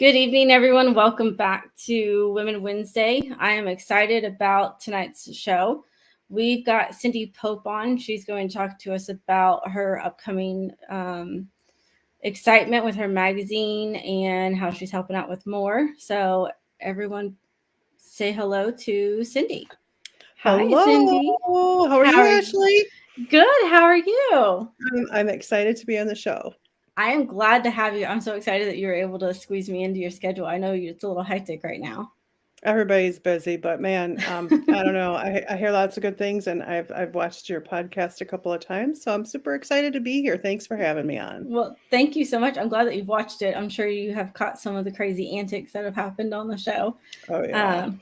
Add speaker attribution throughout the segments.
Speaker 1: Good evening, everyone. Welcome back to Women Wednesday. I am excited about tonight's show. We've got Cindy Pope on. She's going to talk to us about her upcoming excitement with her magazine and how she's helping out with more. So, everyone, say hello to Cindy. Hi,
Speaker 2: Hello.
Speaker 1: Cindy.
Speaker 2: How are
Speaker 1: How
Speaker 2: you,
Speaker 1: are you?
Speaker 2: Ashley?
Speaker 1: Good. How are you?
Speaker 2: I'm excited to be on the show.
Speaker 1: I am glad to have you. I'm so excited that you were able to squeeze me into your schedule. I know it's a little hectic right now.
Speaker 2: Everybody's busy, but man, I don't know. I hear lots of good things, and I've watched your podcast a couple of times, so I'm super excited to be here. Thanks for having me on.
Speaker 1: Well, thank you so much. I'm glad that you've watched it. I'm sure you have caught some of the crazy antics that have happened on the show.
Speaker 2: Oh yeah,
Speaker 1: Um,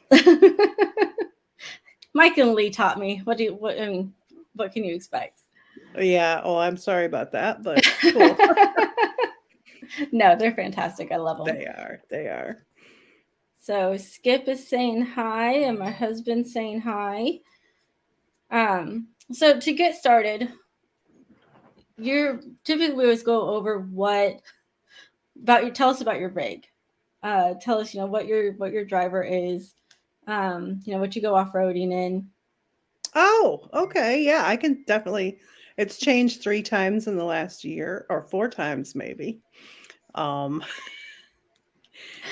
Speaker 1: Mike and Lee taught me. What I mean, what can you expect?
Speaker 2: yeah. Oh, I'm sorry about that, but cool.
Speaker 1: No, they're fantastic. I love them.
Speaker 2: They are. They are.
Speaker 1: So Skip is saying hi, and my husband's saying hi. So to get started, you're typically we always go over what about your tell us about your rig. Tell us, what your driver is, what you go off roading in.
Speaker 2: Oh, okay. Yeah, I can definitely. It's changed 3 times in the last year, or 4 times maybe. Um,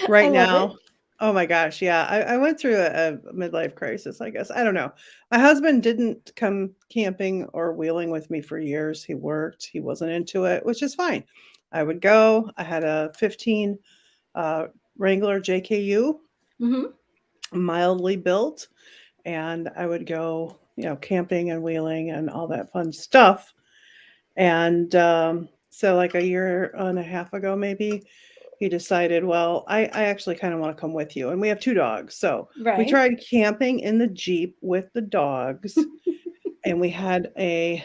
Speaker 1: I
Speaker 2: Right
Speaker 1: love it.
Speaker 2: now. Oh my gosh, yeah. I went through a midlife crisis, I guess. I don't know. My husband didn't come camping or wheeling with me for years. He worked. He wasn't into it, which is fine. I would go. I had a 15 uh, Wrangler JKU,
Speaker 1: Hmm.
Speaker 2: mildly built, and I would go, camping and wheeling and all that fun stuff. And so, like a year and a half ago, maybe, he decided, well, I actually kind of want to come with you. And we have 2 dogs. So we
Speaker 1: Right.
Speaker 2: tried camping in the Jeep with the dogs. And we had a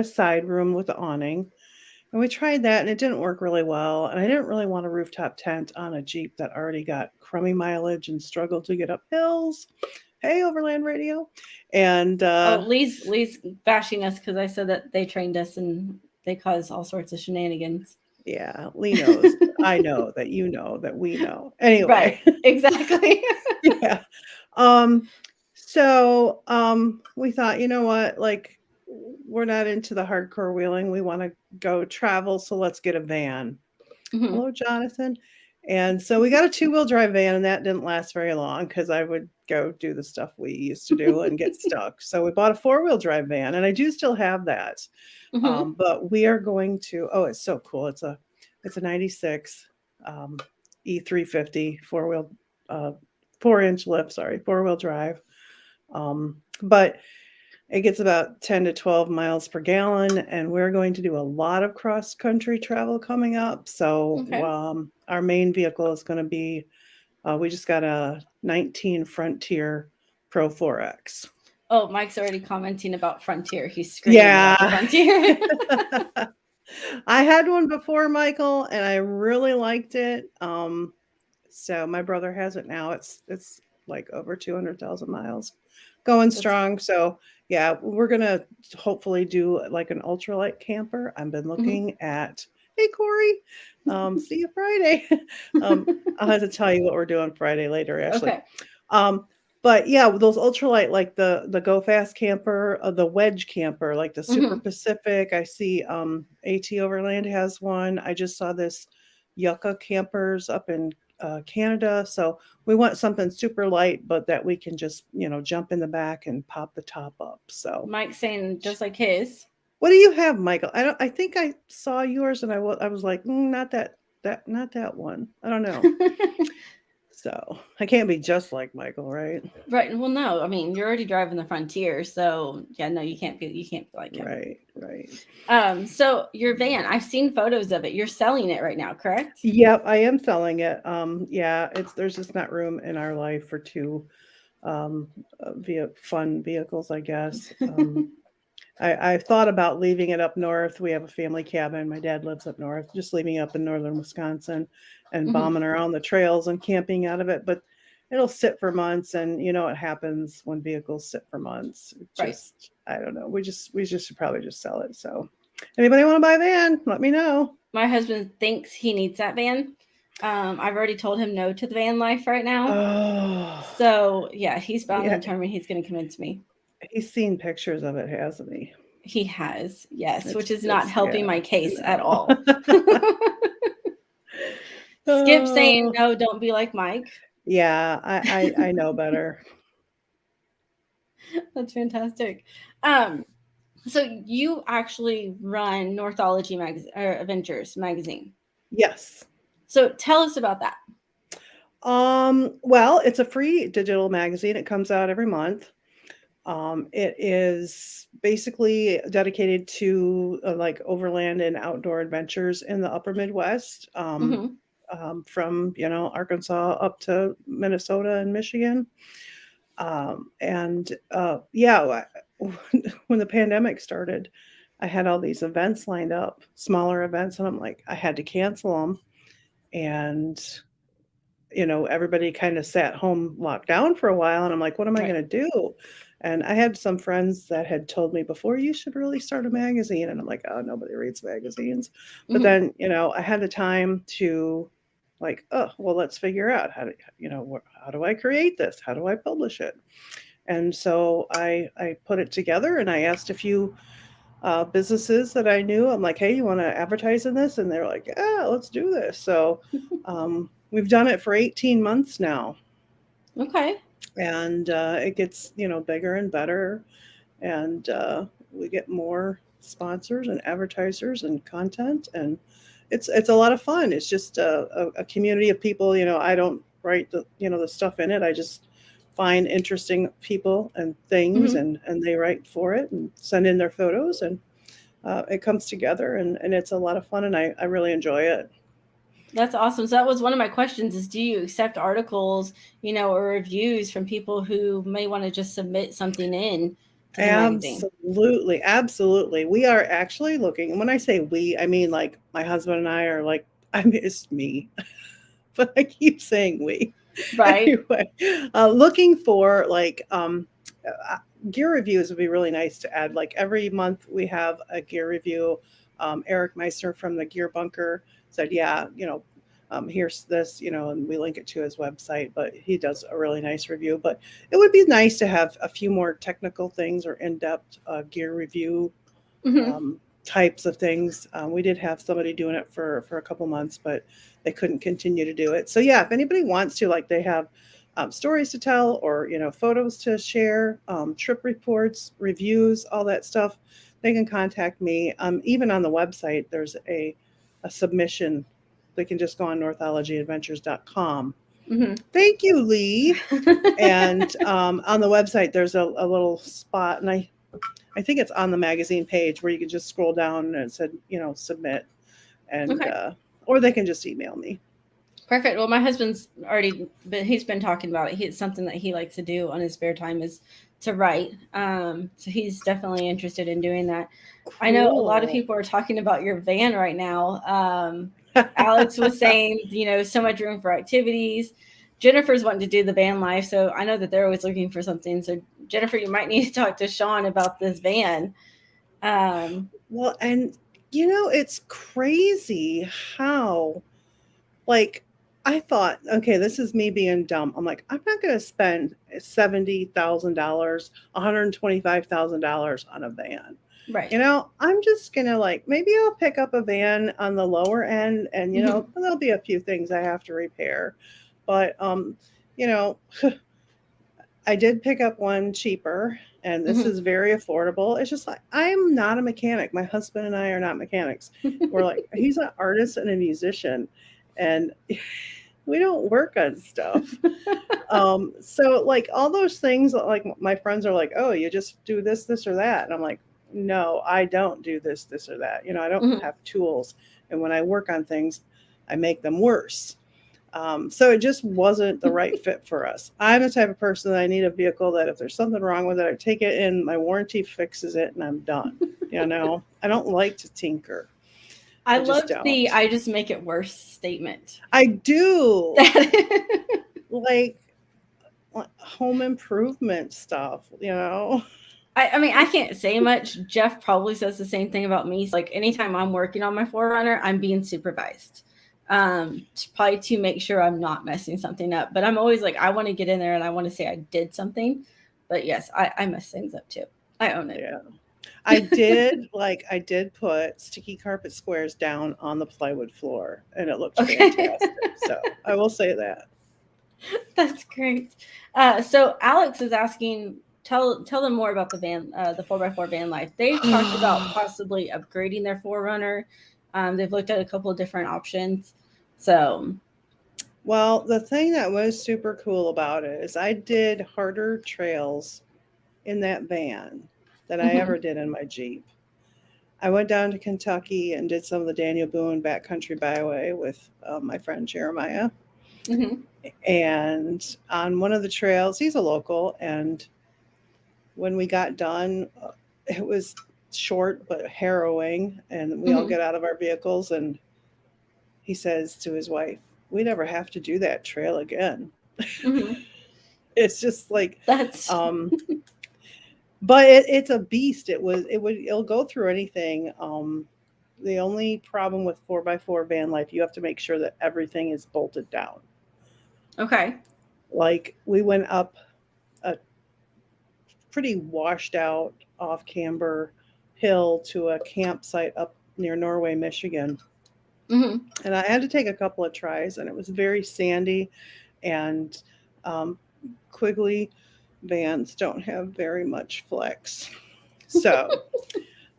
Speaker 2: side room with the awning. And we tried that and it didn't work really well. And I didn't really want a rooftop tent on a Jeep that already got crummy mileage and struggled to get up hills. Hey, Overland Radio. And
Speaker 1: Oh, Lee's bashing us because I said that they trained us and they cause all sorts of shenanigans.
Speaker 2: yeah, Lee knows. I know that you know that we know. Anyway.
Speaker 1: Right. Exactly.
Speaker 2: Yeah. Um, so we thought, you know what, like we're not into the hardcore wheeling. We want to go travel, so let's get a van.
Speaker 1: Hmm.
Speaker 2: Hello, Jonathan. And so we got a 2-wheel drive van, and that didn't last very long because I would go do the stuff we used to do and get stuck. So we bought a 4-wheel drive van, and I do still have that.
Speaker 1: Hmm.
Speaker 2: But we are going to. Oh, it's so cool! It's a '96 E350 4-wheel, uh, 4-inch lift. Sorry, 4-wheel drive. But it gets about 10 to 12 miles per gallon, and we're going to do a lot of cross country travel coming up. So
Speaker 1: Okay.
Speaker 2: our main vehicle is going to be. We just got a 19 Frontier Pro 4X.
Speaker 1: Oh, Mike's already commenting about Frontier. He's screaming about the
Speaker 2: Yeah.
Speaker 1: Frontier.
Speaker 2: I had one before, Michael, and I really liked it. So my brother has it now. It's like over 200,000 miles, going
Speaker 1: That's
Speaker 2: strong. So yeah, we're gonna hopefully do like an ultralight camper. I've been
Speaker 1: mhm.
Speaker 2: looking at. Hey Corey, see you Friday. um, I'll have to tell you what we're doing Friday later, Ashley.
Speaker 1: Okay.
Speaker 2: Um, but yeah, with those ultralight, like the Go Fast camper, the Wedge camper, like the Super
Speaker 1: Hmm.
Speaker 2: Pacific. I see AT Overland has one. I just saw this Yucca campers up in Canada. So we want something super light, but that we can just jump in the back and pop the top up. So
Speaker 1: Mike's saying just like his.
Speaker 2: what do you have, Michael? I don't. I think I saw yours, and I was like, not that one. I don't know. So I can't be just like Michael, right?
Speaker 1: Right. Well, no. I mean, you're already driving the Frontier, so yeah, no, you can't be like him.
Speaker 2: Right, right.
Speaker 1: So your van, I've seen photos of it. You're selling it right now, correct?
Speaker 2: Yep, I am selling it. Yeah, there's just not room in our life for 2 fun vehicles, I guess. I thought about leaving it up north. We have a family cabin. My dad lives up north, just leaving up in northern Wisconsin and
Speaker 1: Hmm.
Speaker 2: bombing around the trails and camping out of it. But it'll sit for months, and you know what happens when vehicles sit for months. It
Speaker 1: Right.
Speaker 2: just, I don't know. We just should probably just sell it. So, anybody want to buy a van? Let me know.
Speaker 1: My husband thinks he needs that van. I've already told him no to the van life right now.
Speaker 2: Oh,
Speaker 1: So yeah, he's bound
Speaker 2: yeah.
Speaker 1: and determined he's going to convince me.
Speaker 2: He's seen pictures of it, hasn't he?
Speaker 1: He has, yes, which is not
Speaker 2: It's
Speaker 1: helping
Speaker 2: yeah,
Speaker 1: my case at
Speaker 2: no.
Speaker 1: all. Skip saying
Speaker 2: Oh,
Speaker 1: no, don't be like Mike.
Speaker 2: yeah, I know better.
Speaker 1: That's fantastic. Um, so you actually run Northology magazine or Adventures magazine.
Speaker 2: Yes.
Speaker 1: So tell us about that.
Speaker 2: Well, it's a free digital magazine. It comes out every month. It is basically dedicated to like overland and outdoor adventures in the upper Midwest,
Speaker 1: Hmm.
Speaker 2: from, Arkansas up to Minnesota and Michigan. And yeah, when the pandemic started, I had all these events lined up, smaller events, and I'm like, I had to cancel them. And everybody kind of sat home locked down for a while, and I'm like, what am I
Speaker 1: Right.
Speaker 2: going to do? And I had some friends that had told me before, you should really start a magazine. And I'm like, oh, nobody reads magazines. But
Speaker 1: Hmm.
Speaker 2: then, I had the time to like, oh, well, let's figure out how to, how do I create this? How do I publish it? And so I put it together, and I asked a few businesses that I knew. I'm like, hey, you want to advertise in this? And they're like, yeah, let's do this. So we've done it for 18 months now,
Speaker 1: Okay.
Speaker 2: and it gets bigger and better, and we get more sponsors and advertisers and content, and it's a lot of fun. It's just a community of people. I don't write the stuff in it. I just find interesting people and things,
Speaker 1: Hmm.
Speaker 2: and they write for it and send in their photos, and it comes together, and it's a lot of fun, and I really enjoy it.
Speaker 1: That's awesome. So that was one of my questions: is do you accept articles, or reviews from people who may want to just submit something in to the magazine?
Speaker 2: Absolutely, absolutely. We are actually looking, and when I say we, I mean like my husband and I are like, I mean, it's me, but I keep saying we.
Speaker 1: Right.
Speaker 2: Anyway, looking for like uh, gear reviews would be really nice to add. Like every month we have a gear review. Eric Meister from the Gear Bunker said, yeah, here's this, and we link it to his website, but he does a really nice review. But it would be nice to have a few more technical things or in-depth gear review
Speaker 1: Hmm.
Speaker 2: um, types of things. We did have somebody doing it for a couple months, but they couldn't continue to do it. So yeah, if anybody wants to, like, they have stories to tell, or photos to share, trip reports, reviews, all that stuff, they can contact me. Even on the website, there's a submission. They can just go on northologyadventures.com.
Speaker 1: Hmm.
Speaker 2: Thank you, Lee. And on the website, there's a little spot, and I think it's on the magazine page where you can just scroll down and it said, submit, and
Speaker 1: Okay.
Speaker 2: or they can just email me.
Speaker 1: Perfect. Well, my husband's already, but he's been talking about it. It's something that he likes to do on his spare time is to write. So he's definitely interested in doing that. I know a lot of
Speaker 2: Cool.
Speaker 1: people are talking about your van right now. Alex was saying, so much room for activities. Jennifer's wanting to do the van life, so I know that they're always looking for something. So Jennifer, you might need to talk to Sean about this van. Um,
Speaker 2: Well, and it's crazy how, like, I thought, okay, this is me being dumb. I'm like, I'm not going to spend $70,000, $125,000 on a van.
Speaker 1: right.
Speaker 2: I'm just gonna, like, maybe I'll pick up a van on the lower end, and
Speaker 1: Hmm.
Speaker 2: there'll be a few things I have to repair. But you know, I did pick up one cheaper, and this
Speaker 1: Hmm.
Speaker 2: is very affordable. It's just like, I'm not a mechanic. My husband and I are not mechanics. We're like, he's an artist and a musician, and we don't work on stuff. So like all those things, like my friends are like, oh, you just do this or that. And I'm like, no, I don't do this or that. I don't
Speaker 1: Hmm.
Speaker 2: have tools. And when I work on things, I make them worse. So it just wasn't the right fit for us. I'm the type of person that I need a vehicle that if there's something wrong with it, I take it in, my warranty fixes it, and I'm done. I don't like to tinker.
Speaker 1: I
Speaker 2: I just
Speaker 1: loved the
Speaker 2: don't.
Speaker 1: "I just make it worse" statement.
Speaker 2: I do
Speaker 1: That
Speaker 2: like home improvement stuff.
Speaker 1: I mean, I can't say much. Jeff probably says the same thing about me. So, like anytime I'm working on my Forerunner, I'm being supervised. probably to make sure I'm not messing something up. But I'm always like, I want to get in there and I want to say I did something. But yes, I mess things up too. I own it.
Speaker 2: Yeah. I did put sticky carpet squares down on the plywood floor and it looked
Speaker 1: Okay.
Speaker 2: fantastic. So I will say that.
Speaker 1: That's great. So Alex is asking, tell them more about the van, the 4x4 van life. They've talked about possibly upgrading their Forerunner. They've looked at a couple of different options. So,
Speaker 2: Well, the thing that was super cool about it is I did harder trails in that van than I
Speaker 1: mhm,
Speaker 2: ever did in my Jeep. I went down to Kentucky and did some of the Daniel Boone Backcountry Byway with my friend Jeremiah.
Speaker 1: mhm,
Speaker 2: And on one of the trails, he's a local, and when we got done, it was short but harrowing. And we all
Speaker 1: mhm,
Speaker 2: get out of our vehicles, and he says to his wife, "We never have to do that trail again."
Speaker 1: mhm.
Speaker 2: It's just like,
Speaker 1: That's
Speaker 2: um, but it's a beast. It'll go through anything. The only problem with 4x4 van life, you have to make sure that everything is bolted down.
Speaker 1: okay.
Speaker 2: Like we went up a pretty washed out off Camber Hill to a campsite up near Norway, Michigan.
Speaker 1: Mhm,
Speaker 2: And I had to take a couple of tries, and it was very sandy. And um, Quigley vans don't have very much flex. So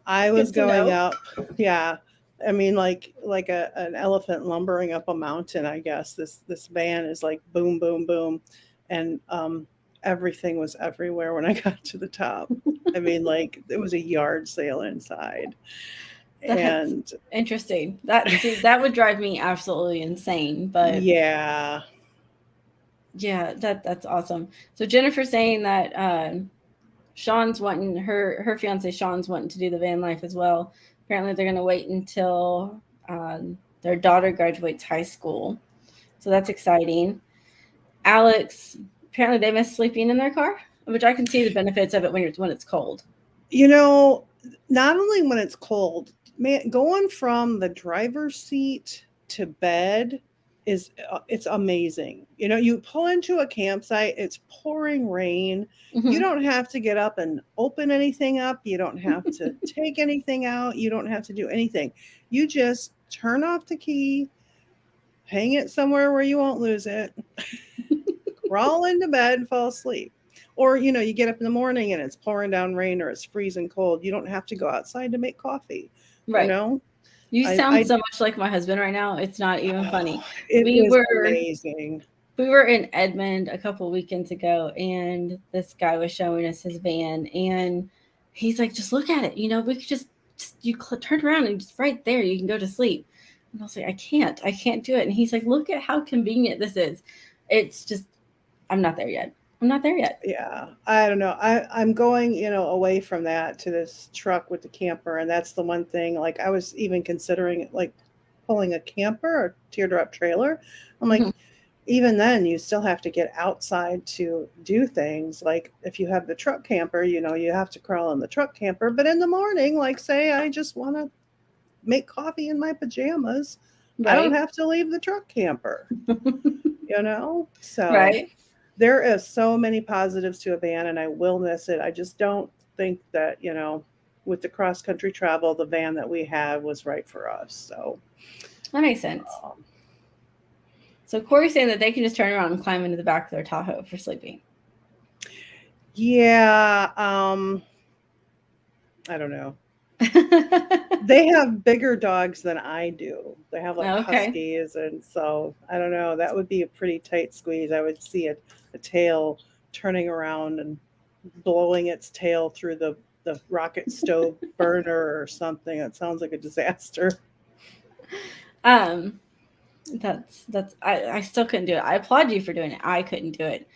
Speaker 2: I was
Speaker 1: good to
Speaker 2: going
Speaker 1: know.
Speaker 2: up, yeah. I mean, like an elephant lumbering up a mountain. I guess this van is like boom, boom, boom, and everything was everywhere when I got to the top. I mean, like it was a yard sale inside,
Speaker 1: That's
Speaker 2: and
Speaker 1: interesting. That see, that would drive me absolutely insane. But
Speaker 2: yeah,
Speaker 1: yeah, that's awesome. So Jennifer saying that Sean's wanting her fiance Sean's wanting to do the van life as well. Apparently, they're gonna wait until their daughter graduates high school, so that's exciting. Alex, apparently they miss sleeping in their car, which I can see the benefits of it when it's cold.
Speaker 2: you know, not only when it's cold, man, going from the driver's seat to bed is it's amazing. You know, you pull into a campsite, it's pouring rain. You
Speaker 1: Hmm.
Speaker 2: don't have to get up and open anything up. You don't have to take anything out. You don't have to do anything. You just turn off the key, hang it somewhere where you won't lose it, crawl into bed and fall asleep. Or, you get up in the morning and it's pouring down rain or it's freezing cold. You don't have to go outside to make coffee, you
Speaker 1: Right.
Speaker 2: know?
Speaker 1: You sound
Speaker 2: I
Speaker 1: so much like my husband right now. It's not even funny.
Speaker 2: it
Speaker 1: We
Speaker 2: is
Speaker 1: were
Speaker 2: amazing.
Speaker 1: we were in Edmond a couple weekends ago, and this guy was showing us his van, and he's like, "Just look at it. We could just turn around and just right there, you can go to sleep." And I was like, I can't do it." And he's like, "Look at how convenient this is." It's just, I'm not there yet. I'm not there yet.
Speaker 2: Yeah, I don't know. I'm going, away from that to this truck with the camper, and that's the one thing. Like I was even considering like pulling a camper or teardrop trailer. I'm like,
Speaker 1: Hmm.
Speaker 2: even then, you still have to get outside to do things. Like if you have the truck camper, you have to crawl in the truck camper. But in the morning, like say I just want to make coffee in my pajamas, I don't
Speaker 1: Right.
Speaker 2: have to leave the truck camper. So
Speaker 1: Right.
Speaker 2: there is so many positives to a van, and I will miss it. I just don't think that, with the cross country travel, the van that we had was right for us. So,
Speaker 1: That makes sense.
Speaker 2: um,
Speaker 1: So Corey's saying that they can just turn around and climb into the back of their Tahoe for sleeping.
Speaker 2: yeah, I don't know. They have bigger dogs than I do. They have like
Speaker 1: Okay.
Speaker 2: huskies, and so I don't know. That would be a pretty tight squeeze. I would see a tail turning around and blowing its tail through the rocket stove burner or something. It sounds like a disaster.
Speaker 1: Um, I still couldn't do it. I applaud you for doing it. I couldn't do it.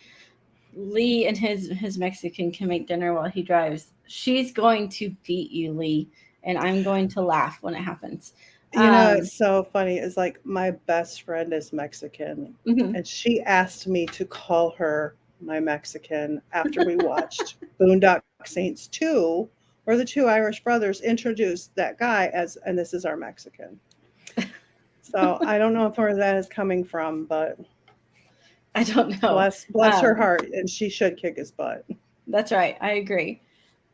Speaker 1: Lee and his Mexican can make dinner while he drives. She's going to beat you, Lee, and I'm going to laugh when it happens. Um,
Speaker 2: It's so funny. It's like my best friend is Mexican,
Speaker 1: mhm.
Speaker 2: and she asked me to call her my Mexican after we watched Boondock Saints 2, where the two Irish brothers introduced that guy as, and this is our Mexican. So I don't know if where that is coming from, but
Speaker 1: I don't know.
Speaker 2: bless her
Speaker 1: Um,
Speaker 2: heart, and she should kick his butt.
Speaker 1: that's right. I agree.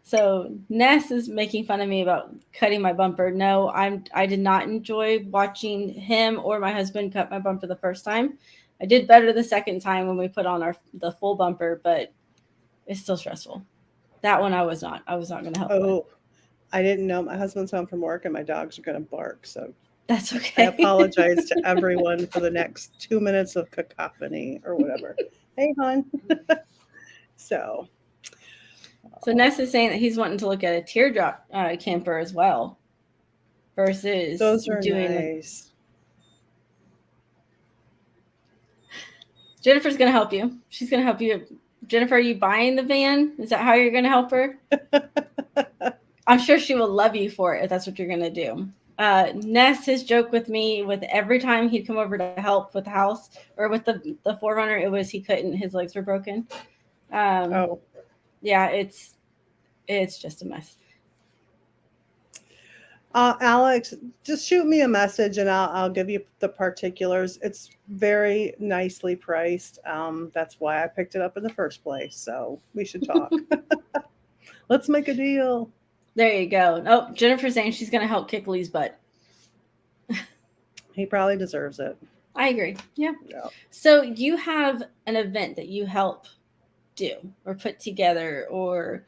Speaker 1: So Ness is making fun of me about cutting my bumper. No, I did not enjoy watching him or my husband cut my bumper the first time. I did better the second time when we put on the full bumper, but it's still stressful. That one I was not going to help with.
Speaker 2: Oh, I didn't know my husband's home from work and my dogs are going to bark. So
Speaker 1: That's
Speaker 2: I
Speaker 1: okay.
Speaker 2: apologize to everyone for the next 2 minutes of cacophony or whatever. Hey, hon. So,
Speaker 1: So Ness is saying that he's wanting to look at a teardrop camper as well versus
Speaker 2: those are
Speaker 1: doing like
Speaker 2: nice.
Speaker 1: Jennifer's going to help you. She's going to help you. Jennifer, are you buying the van? Is that how you're going to help her? I'm sure she will love you for it if that's what you're going to do. Ness, his joke with me, with every time he'd come over to help with the house or with the Forerunner, it was he couldn't. His legs were broken. Um,
Speaker 2: Oh,
Speaker 1: yeah, it's just a mess.
Speaker 2: Alex, just shoot me a message and I'll give you the particulars. It's very nicely priced. That's why I picked it up in the first place. So we should talk. Let's make a deal.
Speaker 1: There you go. Oh, Jennifer's saying she's going to help kick Lee's butt.
Speaker 2: He probably deserves it.
Speaker 1: I agree. Yeah.
Speaker 2: Yeah.
Speaker 1: So you have an event that you help do or put together or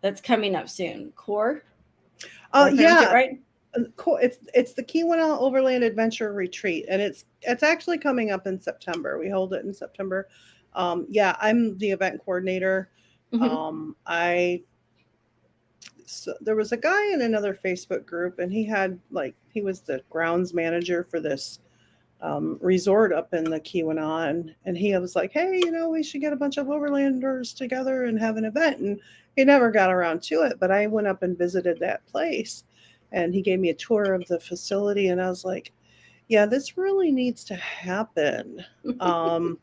Speaker 1: that's coming up soon. Core? Did I pronounce it
Speaker 2: Yeah,
Speaker 1: right?
Speaker 2: cool. It's the Keweenaw Overland Adventure Retreat, and it's actually coming up in September. We hold it in September. Yeah, I'm the event coordinator.
Speaker 1: Mm-hmm.
Speaker 2: I so there was a guy in another Facebook group, and he was the grounds manager for this resort up in the Keweenaw, and he was like, hey, we should get a bunch of overlanders together and have an event, and he never got around to it. But I went up and visited that place, and he gave me a tour of the facility, and I was like, yeah, this really needs to happen. Um,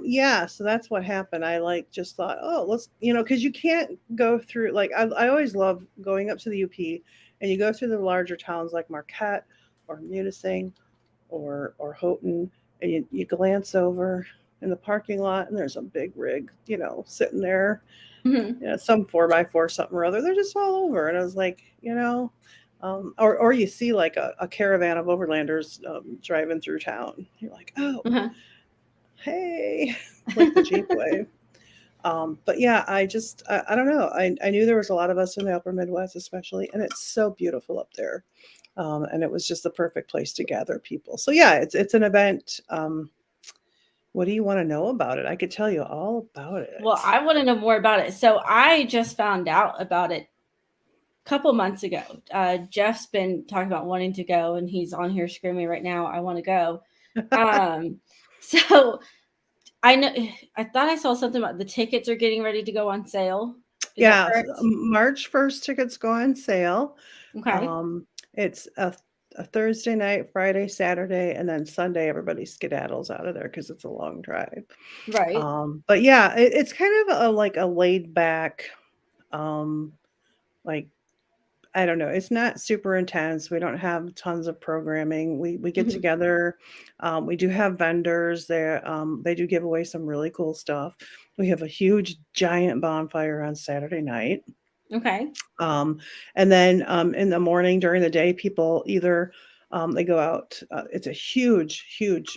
Speaker 2: yeah, so that's what happened. I just thought, oh, let's, because you can't go through, I always love going up to the UP, and you go through the larger towns like Marquette or Munising or Houghton, and you glance over in the parking lot, and there's a big rig, sitting there,
Speaker 1: Mm-hmm.
Speaker 2: some 4x4 something or other. They're just all over, and I was like, or you see like a caravan of overlanders driving through town. You're like, oh,
Speaker 1: Uh-huh.
Speaker 2: hey, like the Jeep way. But yeah, I don't know. I knew there was a lot of us in the upper Midwest, especially, and it's so beautiful up there. And it was just the perfect place to gather people. So yeah, it's an event. What do you want to know about it? I could tell you all about
Speaker 1: Well,
Speaker 2: it.
Speaker 1: I want to know more about it. So I just found out about it a couple months ago. Jeff's been talking about wanting to go, and he's on here screaming right now, I want to go. Um, so I know I thought I saw something about the tickets are getting ready to go on sale. Is that
Speaker 2: Yeah,
Speaker 1: correct?
Speaker 2: March 1st tickets go on sale.
Speaker 1: Okay.
Speaker 2: It's a Thursday night, Friday, Saturday, and then Sunday everybody skedaddles out of there because it's a long drive.
Speaker 1: Right.
Speaker 2: But yeah, it's kind of like a laid back, um, like I don't know. It's not super intense. We don't have tons of programming. We get
Speaker 1: Mhm.
Speaker 2: together. We do have vendors there. They do give away some really cool stuff. We have a huge giant bonfire on Saturday night.
Speaker 1: Okay.
Speaker 2: Um, and then in the morning during the day, people either they go out. It's a huge, huge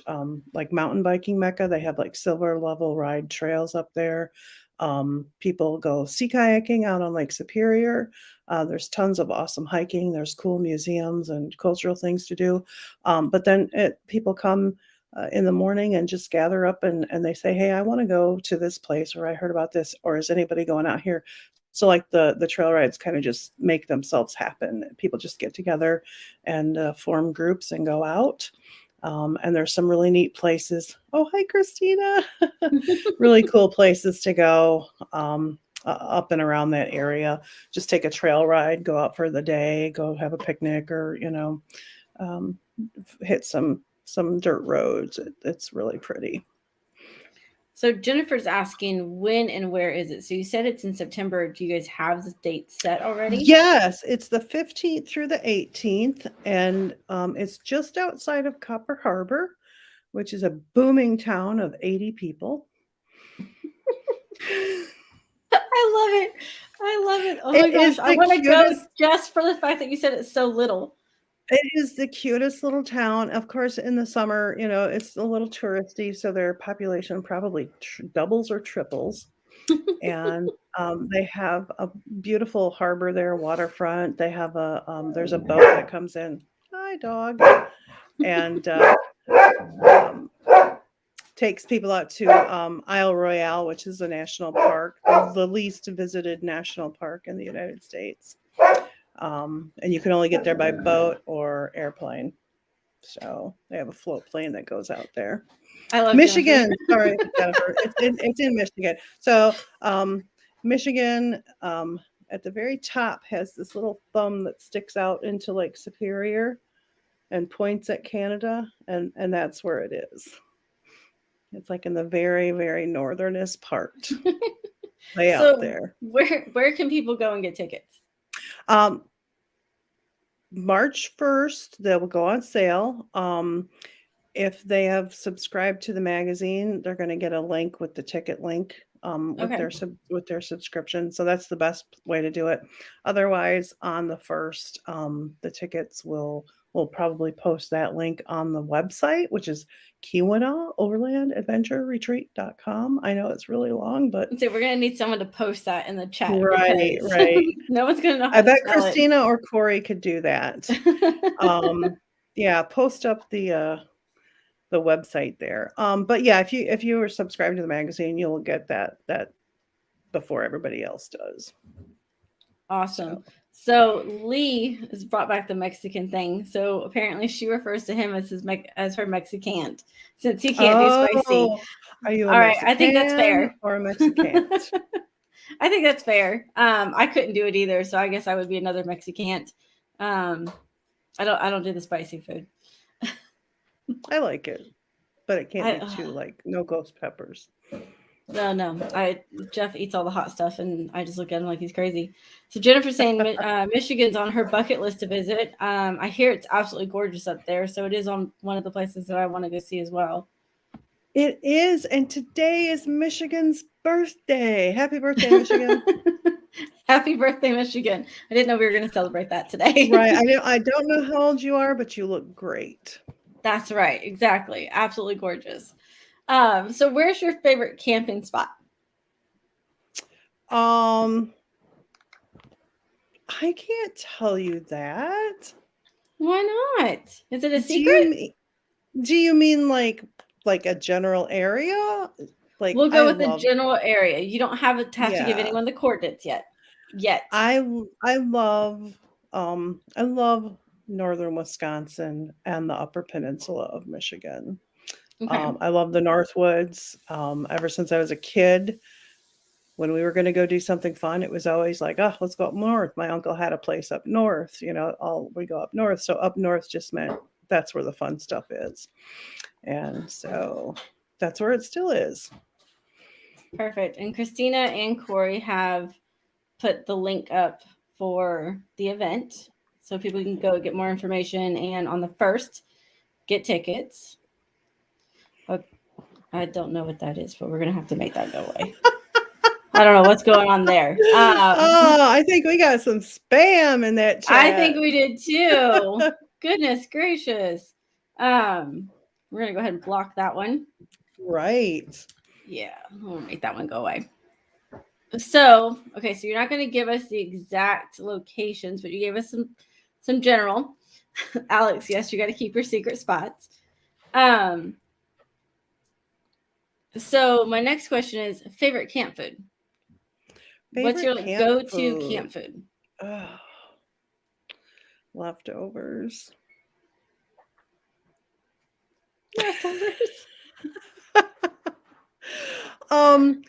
Speaker 2: like mountain biking mecca. They have like silver level ride trails up there. People go sea kayaking out on Lake Superior. There's tons of awesome hiking. There's cool museums and cultural things to do. But then people come in the morning and just gather up and they say, hey, I want to go to this place, or I heard about this, or is anybody going out here? So like the trail rides kind of just make themselves happen. People just get together and form groups and go out. And there's some really neat places. Oh, hi, Christina. Really cool places to go up and around that area. Just take a trail ride, go out for the day, go have a picnic, or hit some dirt roads. It's really pretty.
Speaker 1: So Jennifer's asking when and where is it? So you said it's in September. Do you guys have the date set already?
Speaker 2: Yes, it's the 15th through the 18th, and it's just outside of Copper Harbor, which is a booming town of 80 people.
Speaker 1: I love it. I love it. Oh
Speaker 2: It
Speaker 1: my gosh.
Speaker 2: is
Speaker 1: I
Speaker 2: the
Speaker 1: want to go
Speaker 2: cutest.
Speaker 1: just for the fact that you said it's so little.
Speaker 2: It is the cutest little town. Of course, in the summer, it's a little touristy, so their population probably doubles or triples. And they have a beautiful harbor there, waterfront. They have there's a boat that comes in. Hi, dog. And um, takes people out to Isle Royale, which is a national park, the least visited national park in the United States. And you can only get there by boat or airplane. So they have a float plane that goes out there.
Speaker 1: I love Jennifer.
Speaker 2: Michigan, sorry, Jennifer. It's in Michigan. So Michigan, at the very top, has this little thumb that sticks out into Lake Superior and points at Canada, and that's where it is. It's like in the very, very northernest part, way out
Speaker 1: So
Speaker 2: there.
Speaker 1: where can people go and get tickets?
Speaker 2: Um, March 1st, they will go on sale. If they have subscribed to the magazine, they're going to get a link with the ticket link with
Speaker 1: Okay.
Speaker 2: their subscription. So that's the best way to do it. Otherwise, on the first, the tickets will probably post that link on the website, which is Keweenaw Overland Adventure Retreat.com. I know it's really long, but
Speaker 1: So we're gonna need someone to post that in the chat
Speaker 2: right,
Speaker 1: because
Speaker 2: right.
Speaker 1: no one's gonna know how
Speaker 2: I
Speaker 1: to
Speaker 2: bet
Speaker 1: spell
Speaker 2: Christina or Corey could do that.
Speaker 1: it.
Speaker 2: Yeah, post up the website there. But yeah, if you are subscribed to the magazine, you'll get that before everybody else does.
Speaker 1: Awesome.
Speaker 2: So
Speaker 1: So Lee has brought back the Mexican thing. So apparently she refers to him as her Mexicant since he can't do spicy.
Speaker 2: oh, are you a
Speaker 1: All right, I think that's
Speaker 2: Mexican
Speaker 1: fair.
Speaker 2: or a Mexicant?
Speaker 1: I think that's fair. I couldn't do it either, so I guess I would be another Mexicant. Um, I don't do the spicy food.
Speaker 2: I like it, but it can't
Speaker 1: I
Speaker 2: be too like no ghost peppers.
Speaker 1: no. Jeff eats all the hot stuff, and I just look at him like he's crazy. So Jennifer's saying Michigan's on her bucket list to visit. I hear it's absolutely gorgeous up there, so it is on one of the places that I want to go see as well.
Speaker 2: It is, and today is Michigan's birthday. Happy birthday, Michigan!
Speaker 1: Happy birthday, Michigan! I didn't know we were going to celebrate that today.
Speaker 2: Right. I don't know how old you are, but you look great.
Speaker 1: That's right. Exactly. Absolutely gorgeous. So where's your favorite camping spot?
Speaker 2: Um, I can't tell you that.
Speaker 1: Why not? Is it a
Speaker 2: Do you
Speaker 1: secret?
Speaker 2: mean do you mean like a general area? Like
Speaker 1: We'll go
Speaker 2: I
Speaker 1: with the
Speaker 2: love
Speaker 1: general area. You don't have to give
Speaker 2: yeah.
Speaker 1: anyone the coordinates yet. Yet.
Speaker 2: I love northern Wisconsin and the Upper Peninsula of Michigan.
Speaker 1: Okay.
Speaker 2: I love the Northwoods. Ever since I was a kid, when we were going to go do something fun, it was always like, oh, let's go up north. My uncle had a place up north. We go up north. So up north just meant that's where the fun stuff is. And so that's where it still is.
Speaker 1: Perfect. And Christina and Corey have put the link up for the event so people can go get more information and on the first get tickets. I don't know what that is, but we're gonna have to make that go away. I don't know what's going on there.
Speaker 2: Oh, I think we got some spam in that
Speaker 1: I
Speaker 2: chat.
Speaker 1: think we did too. Goodness gracious. We're gonna go ahead and block that one.
Speaker 2: Right.
Speaker 1: Yeah, we'll make that one go away. So, okay, so you're not going to give us the exact locations, but you gave us some general. Alex, yes, you got to keep your secret spots. So my next question is favorite camp food. What's your
Speaker 2: Favorite camp
Speaker 1: go-to
Speaker 2: food?
Speaker 1: camp food?
Speaker 2: Oh, leftovers.
Speaker 1: Leftovers.
Speaker 2: um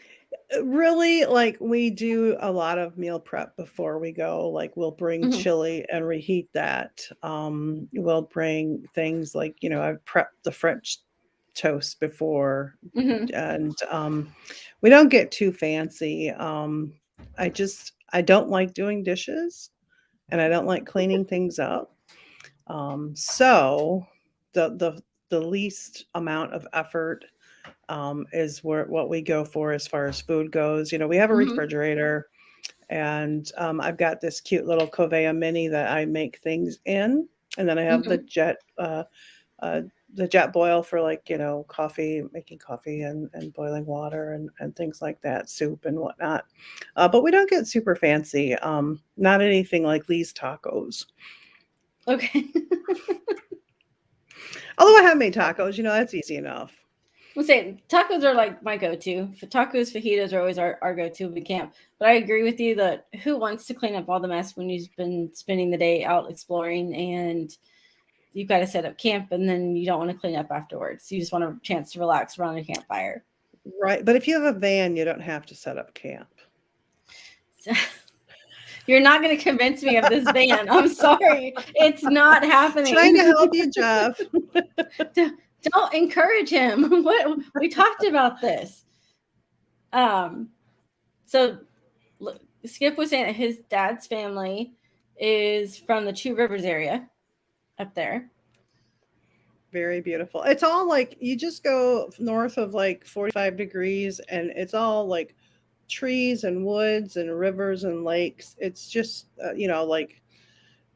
Speaker 2: Really, like, we do a lot of meal prep before we go. Like, we'll bring
Speaker 1: Mhm.
Speaker 2: chili and reheat that. We'll bring things like, I've prepped the French toast before,
Speaker 1: Hmm.
Speaker 2: and we don't get too fancy. I don't like doing dishes, and I don't like cleaning things up. So the least amount of effort is what we go for as far as food goes. We have a
Speaker 1: Hmm.
Speaker 2: refrigerator, and I've got this cute little Covea mini that I make things in, and then I have
Speaker 1: Hmm.
Speaker 2: uh, the jet boil for, like, coffee, making coffee and boiling water and things like that, soup and whatnot. But we don't get super fancy. Not anything like Lee's tacos.
Speaker 1: Okay.
Speaker 2: Although I have made tacos, that's easy enough.
Speaker 1: Let's say tacos are like my go-to. For tacos, fajitas are always our go-to when we camp. But I agree with you that who wants to clean up all the mess when you've been spending the day out exploring and you've got to set up camp and then you don't want to clean up afterwards. You just want a chance to relax around a campfire.
Speaker 2: Right. But if you have a van, you don't have to set up camp.
Speaker 1: So, you're not going to convince me of this ban. I'm sorry. It's not
Speaker 2: Trying
Speaker 1: happening.
Speaker 2: to help you, Jeff.
Speaker 1: Don't encourage him. What we talked about this. Um, so Skip was saying that his dad's family is from the Two Rivers area up there.
Speaker 2: Very beautiful. It's all like you just go north of like 45 degrees, and it's all like trees and woods and rivers and lakes. It's just, like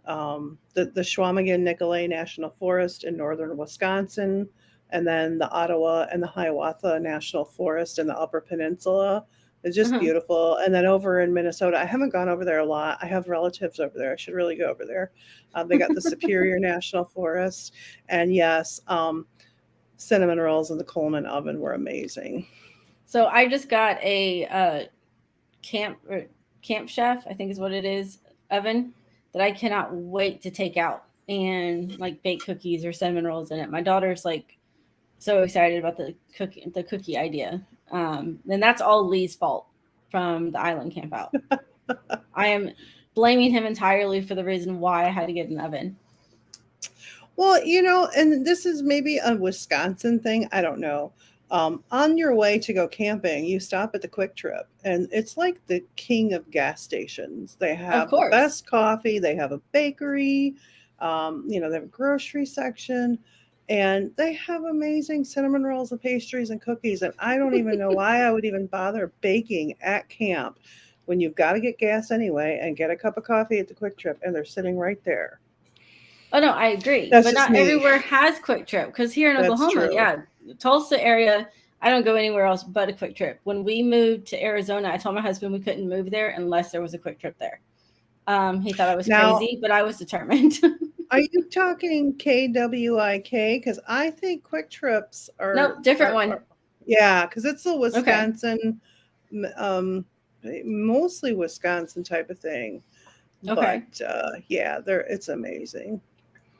Speaker 2: the Schwamigan Nicolet National Forest in northern Wisconsin, and then the Ottawa and the Hiawatha National Forest in the Upper Peninsula. It's just
Speaker 1: Uh-huh.
Speaker 2: beautiful. And then over in Minnesota, I haven't gone over there a lot. I have relatives over there. I should really go over there. They got the Superior National Forest, and yes, cinnamon rolls in the Coleman oven were amazing.
Speaker 1: So I just got a camp camp chef, I think is what it is, oven that I cannot wait to take out and like bake cookies or cinnamon rolls in it. My daughter's like so excited about the cookie idea. And that's all Lee's fault from the island camp out. I am blaming him entirely for the reason why I had to get an oven.
Speaker 2: Well, and this is maybe a Wisconsin thing. I don't know. On your way to go camping, you stop at the Quick Trip, and it's like the king of gas stations. They
Speaker 1: Of
Speaker 2: have the
Speaker 1: course.
Speaker 2: best coffee, they have a bakery, they have a grocery section, and they have amazing cinnamon rolls and pastries and cookies. And I don't even know why I would even bother baking at camp when you've got to get gas anyway and get a cup of coffee at the Quick Trip, and they're sitting right there.
Speaker 1: Oh no, I agree.
Speaker 2: That's
Speaker 1: But
Speaker 2: just
Speaker 1: not
Speaker 2: me.
Speaker 1: everywhere has Quick Trip because here in
Speaker 2: That's
Speaker 1: Oklahoma,
Speaker 2: true.
Speaker 1: yeah, Tulsa area, I don't go anywhere else but a Quick Trip. When we moved to Arizona, I told my husband we couldn't move there unless there was a Quick Trip there. He thought I was
Speaker 2: Now,
Speaker 1: crazy, but I was determined.
Speaker 2: are you talking KWIK? Because I think Quick Trips
Speaker 1: Nope, different one.
Speaker 2: yeah, because it's a
Speaker 1: Okay.
Speaker 2: Wisconsin, um, mostly Wisconsin type of thing.
Speaker 1: Okay.
Speaker 2: But yeah, it's amazing.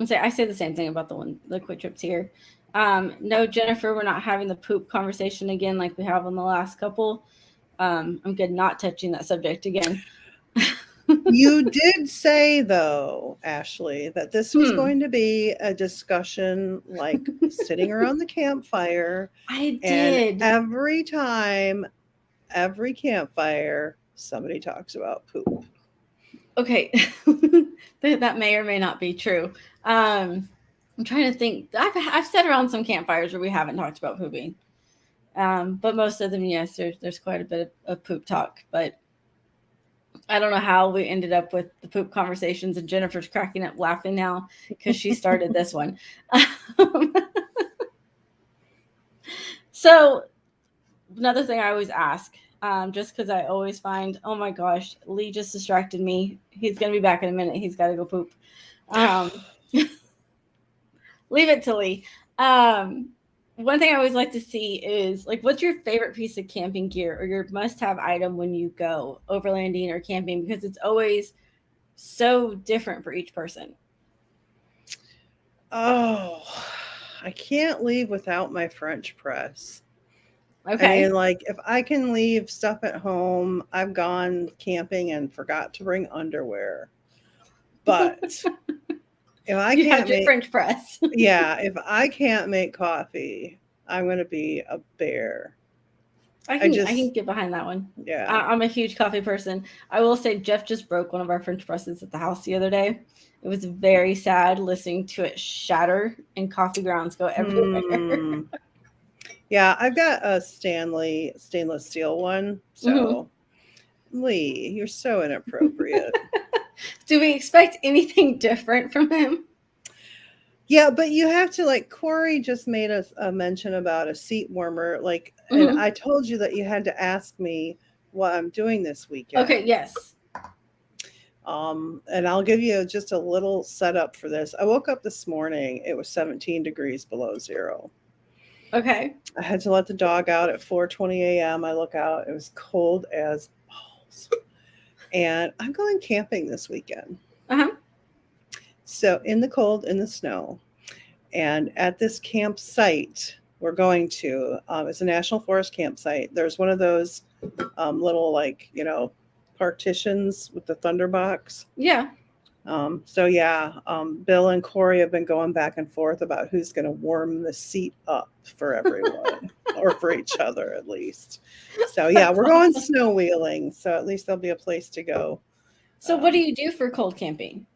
Speaker 1: I say the same thing about the Quick Trips here. No, Jennifer, we're not having the poop conversation again like we have on the last couple. I'm good not touching that subject again.
Speaker 2: You did say, though, Ashley, that this was
Speaker 1: Hmm.
Speaker 2: going to be a discussion like sitting around the campfire,
Speaker 1: I
Speaker 2: and
Speaker 1: did.
Speaker 2: every campfire, somebody talks about poop.
Speaker 1: Okay. That may or may not be true. I'm trying to think. I've sat around some campfires where we haven't talked about pooping. But most of them, yes, there's quite a bit of poop talk. But I don't know how we ended up with the poop conversations, and Jennifer's cracking up laughing now because she started this one. So another thing I always ask, just because I always find, oh my gosh, Lee just distracted me. He's gonna be back in a minute. He's got to go poop. Um, leave it to Lee. Um, One thing I always like to see is like, what's your favorite piece of camping gear or your must-have item when you go overlanding or camping? Because it's always so different for each person.
Speaker 2: Oh, I can't leave without my French press. I mean,
Speaker 1: Okay.
Speaker 2: like, if I can leave stuff at home, I've gone camping and forgot to bring underwear. But if I
Speaker 1: You
Speaker 2: can't
Speaker 1: have your
Speaker 2: make
Speaker 1: French press.
Speaker 2: yeah, if I can't make coffee, I'm going to be a bear.
Speaker 1: I
Speaker 2: I
Speaker 1: can
Speaker 2: just,
Speaker 1: get behind that one.
Speaker 2: yeah.
Speaker 1: I'm a huge coffee person. I will say Jeff just broke one of our French presses at the house the other day. It was very sad listening to it shatter and coffee grounds go everywhere.
Speaker 2: Hmm. Yeah, I've got a Stanley stainless steel one.
Speaker 1: Hmm.
Speaker 2: So, Lee, you're so inappropriate.
Speaker 1: Do we expect anything different from him?
Speaker 2: Yeah, but you have to like Corey just made us a mention about a seat warmer, like, and
Speaker 1: Hmm.
Speaker 2: I told you that you had to ask me what I'm doing this
Speaker 1: Okay,
Speaker 2: weekend.
Speaker 1: yes.
Speaker 2: And I'll give you just a little setup for this. I woke up this morning, it was 17 degrees below zero.
Speaker 1: Okay.
Speaker 2: I had to let the dog out at 4:20 a.m. I look out, it was cold as balls. And I'm going camping this weekend.
Speaker 1: Uh-huh.
Speaker 2: So in the cold, in the snow. And at this campsite we're going to, it's a national forest campsite. There's one of those little, like, partitions with the thunder box.
Speaker 1: Yeah.
Speaker 2: So yeah, Bill and Corey have been going back and forth about who's going to warm the seat up for everyone, or for each other at least. So yeah,
Speaker 1: That's
Speaker 2: we're going
Speaker 1: awesome.
Speaker 2: snow wheeling. So at least there'll be a place to go.
Speaker 1: So what do
Speaker 2: Um,
Speaker 1: you do for cold camping?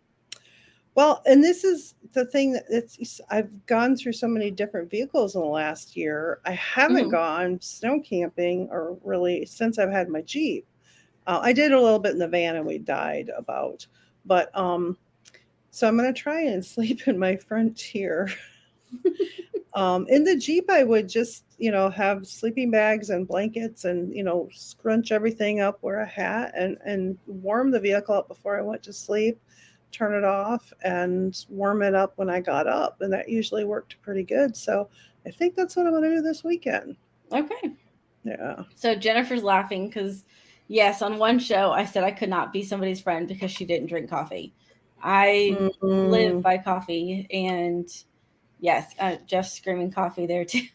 Speaker 2: well, and this is the thing that I've gone through so many different vehicles in the last year. I haven't
Speaker 1: Hmm.
Speaker 2: gone snow camping, or really since I've had my Jeep. I did a little bit in the van and we died about, but so I'm going to try and sleep in my Frontier. In the Jeep, I would just, have sleeping bags and blankets, and, scrunch everything up, wear a hat, and warm the vehicle up before I went to sleep, turn it off, and warm it up when I got up. And that usually worked pretty good. So I think that's what I'm going to do this weekend.
Speaker 1: Okay.
Speaker 2: Yeah.
Speaker 1: So Jennifer's laughing because, yes, on one show I said I could not be somebody's friend because she didn't drink coffee. I live
Speaker 2: Mm,
Speaker 1: by coffee, and yes, Jeff's screaming coffee there too.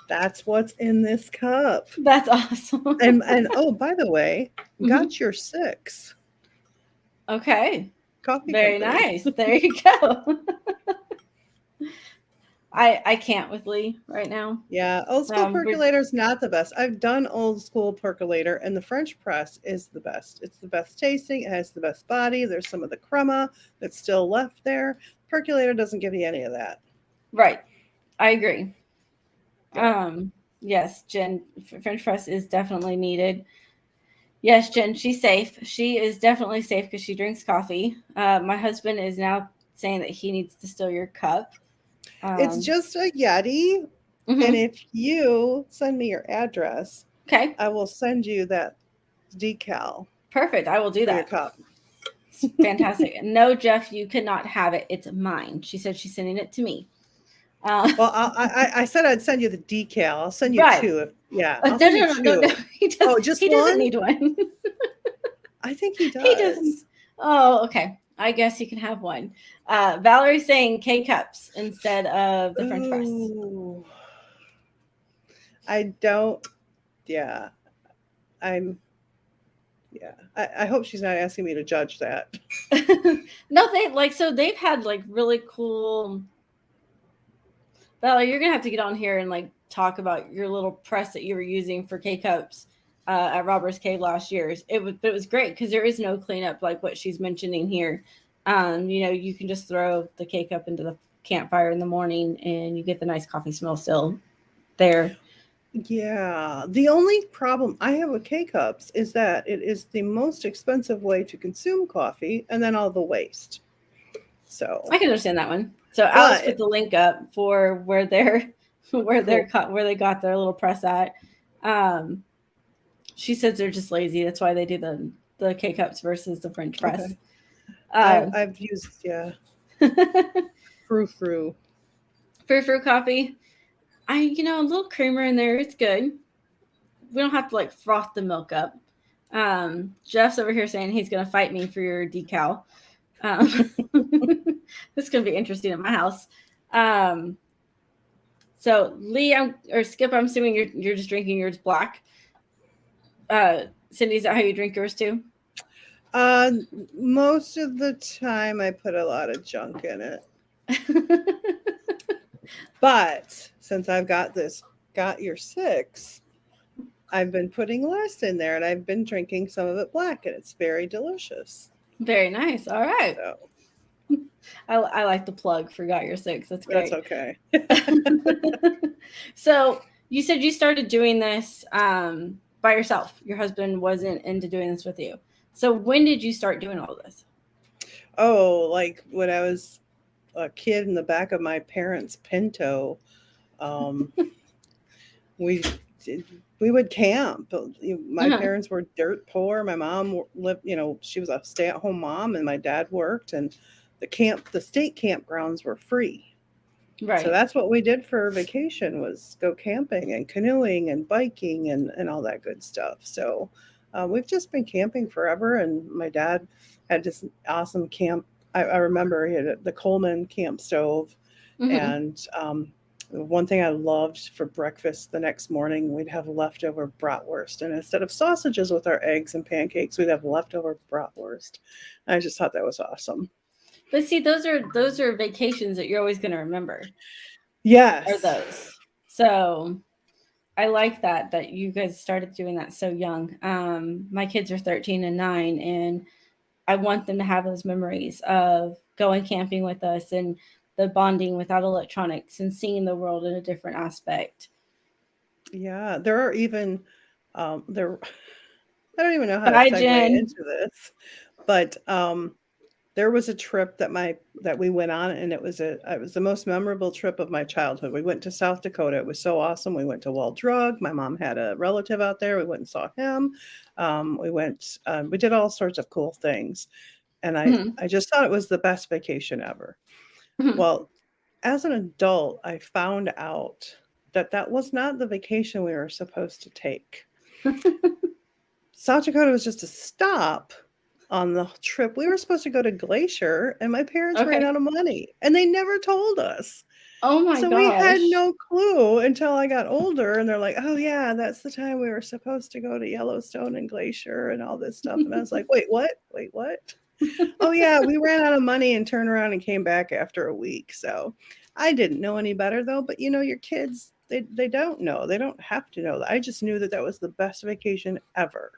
Speaker 2: that's what's in this cup.
Speaker 1: That's awesome.
Speaker 2: And oh, by the way,
Speaker 1: Hmm.
Speaker 2: got your six
Speaker 1: Okay,
Speaker 2: coffee
Speaker 1: very
Speaker 2: company.
Speaker 1: nice. There you go. I can't with Lee right now.
Speaker 2: Yeah, old school
Speaker 1: We're
Speaker 2: percolator is not the best. I've done old school percolator, and the French press is the best. It's the best tasting. It has the best body. There's some of the crema that's still left there. Percolator doesn't give you any of that.
Speaker 1: right. I agree.
Speaker 2: Yeah.
Speaker 1: Um, yes, Jen, French press is definitely needed. Yes, Jen, she's safe. She is definitely safe because she drinks coffee. My husband is now saying that he needs to steal your cup.
Speaker 2: It's
Speaker 1: Um,
Speaker 2: just a Yeti, and
Speaker 1: mhm.
Speaker 2: if you send me your address,
Speaker 1: Okay,
Speaker 2: I will send you that decal
Speaker 1: perfect. I will do
Speaker 2: for your
Speaker 1: that.
Speaker 2: cup.
Speaker 1: It's fantastic. No, Jeff, you cannot have it. It's mine. She said she's sending it to me. Uh,
Speaker 2: Well, I said I'd send you the decal. I'll send you
Speaker 1: right.
Speaker 2: two. If, yeah, I'll
Speaker 1: No,
Speaker 2: send
Speaker 1: no,
Speaker 2: you
Speaker 1: no, no, no.
Speaker 2: two.
Speaker 1: He does.
Speaker 2: Oh, just
Speaker 1: He doesn't
Speaker 2: one?
Speaker 1: need one.
Speaker 2: I think he
Speaker 1: He doesn't.
Speaker 2: does.
Speaker 1: Oh, okay. I guess you can have one. Valerie's saying K cups instead of the French press.
Speaker 2: Ooh, I don't. Yeah, I'm. Yeah, I hope she's not asking me to judge that.
Speaker 1: No, they like so they've had like really cool. Valerie, you're gonna have to get on here and like talk about your little press that you were using for K cups at Robbers Cave last year. But it was great because there is no cleanup like what she's mentioning here. You can just throw the K cup into the campfire in the morning and you get the nice coffee smell still there.
Speaker 2: Yeah, the only problem I have with K cups is that it is the most expensive way to consume coffee, and then all the waste. So,
Speaker 1: I can understand that one. So Alex put
Speaker 2: but
Speaker 1: the link up for where they're
Speaker 2: cool.
Speaker 1: where they got their little press at. Um, she says they're just lazy. That's why they do the K cups versus the French press.
Speaker 2: Okay,
Speaker 1: Uh,
Speaker 2: I've used, yeah,
Speaker 1: frou
Speaker 2: frou.
Speaker 1: frou coffee. A little creamer in there. It's good. We don't have to like froth the milk up. Jeff's over here saying he's gonna fight me for your decal. Um, this is gonna be interesting at my house. Um, so Lee, or Skip, I'm assuming you're just drinking yours black. Cindy, is that how you drink yours too?
Speaker 2: Uh, Most of the time I put a lot of junk in it. But since I've got this got your six, I've been putting less in there and I've been drinking some of it black and it's very delicious.
Speaker 1: Very nice. All right.
Speaker 2: So
Speaker 1: I like the plug for Got Your Six. That's
Speaker 2: that's
Speaker 1: great.
Speaker 2: okay.
Speaker 1: So you said you started doing this by yourself. Your husband wasn't into doing this with you. So when did you start doing all this?
Speaker 2: Oh, like when I was a kid in the back of my parents' Pinto, um, we did, we would camp. My
Speaker 1: Uh-huh.
Speaker 2: parents were dirt poor. My mom lived, she was a stay-at-home mom, and my dad worked. And the state campgrounds were free. So
Speaker 1: Right.
Speaker 2: that's what we did for vacation was go camping and canoeing and biking and all that good stuff. So we've just been camping forever. And my dad had this awesome camp. I remember he had the Coleman camp stove.
Speaker 1: Mm-hmm.
Speaker 2: And one thing I loved for breakfast the next morning, we'd have leftover bratwurst. And instead of sausages with our eggs and pancakes, we'd have leftover bratwurst. I just thought that was awesome.
Speaker 1: But see, those are vacations that you're always going to remember. Are
Speaker 2: Yes.
Speaker 1: those? So I like that you guys started doing that so young. My kids are 13 and 9, and I want them to have those memories of going camping with us and the bonding without electronics and seeing the world in a different aspect.
Speaker 2: Yeah, there are even there I don't even know how to
Speaker 1: Bye,
Speaker 2: segue
Speaker 1: Jen.
Speaker 2: into this, but there was a trip that we went on, and it was the most memorable trip of my childhood. We went to South Dakota. It was so awesome. We went to Wall Drug. My mom had a relative out there. We went and saw him. We did all sorts of cool things, and
Speaker 1: Mm-hmm.
Speaker 2: I just thought it was the best vacation ever.
Speaker 1: Mm-hmm.
Speaker 2: Well, as an adult, I found out that that was not the vacation we were supposed to take. South Dakota was just a stop on the trip. We were supposed to go to Glacier, and my parents ran
Speaker 1: Okay.
Speaker 2: out of money, and they never told us.
Speaker 1: Oh my
Speaker 2: So we had
Speaker 1: gosh.
Speaker 2: no clue until I got older, and they're like, "Oh yeah, that's the time we were supposed to go to Yellowstone and Glacier and all this stuff." And I was like, "Wait, what? Wait, what?" Oh yeah, we ran out of money and turned around and came back after a week. So I didn't know any better though, but your kids they don't know. They don't have to know that. I just knew that that was the best vacation ever.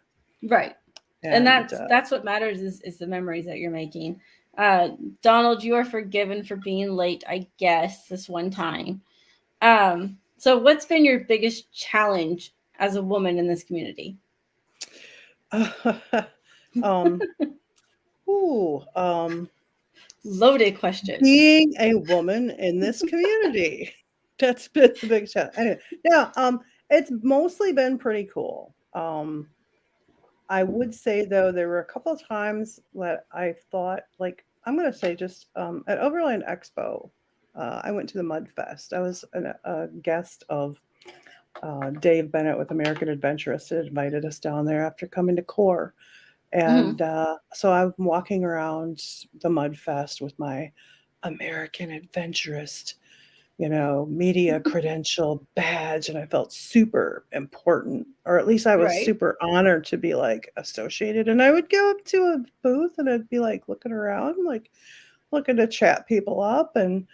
Speaker 1: Right. And
Speaker 2: And
Speaker 1: that's what matters is the memories that you're making. Uh, Donald, you are forgiven for being late, I guess, this one time. So what's been your biggest challenge as a woman in this community?
Speaker 2: um ooh, um
Speaker 1: Loaded question.
Speaker 2: being a woman in this community. That's been the big challenge. Anyway, yeah, it's mostly been pretty cool. I would say though there were a couple of times that I thought like I'm gonna say just at Overland Expo, I went to the Mud Fest. I was a guest of Dave Bennett with American Adventurists had invited us down there after coming to Core.
Speaker 1: Mm-hmm.
Speaker 2: And so I'm walking around the Mud Fest with my American Adventurist, media credential badge, and I felt super important, or at least I was
Speaker 1: Right.
Speaker 2: super honored to be like associated. And I would go up to a booth and I'd be like looking around, like looking to chat people up. And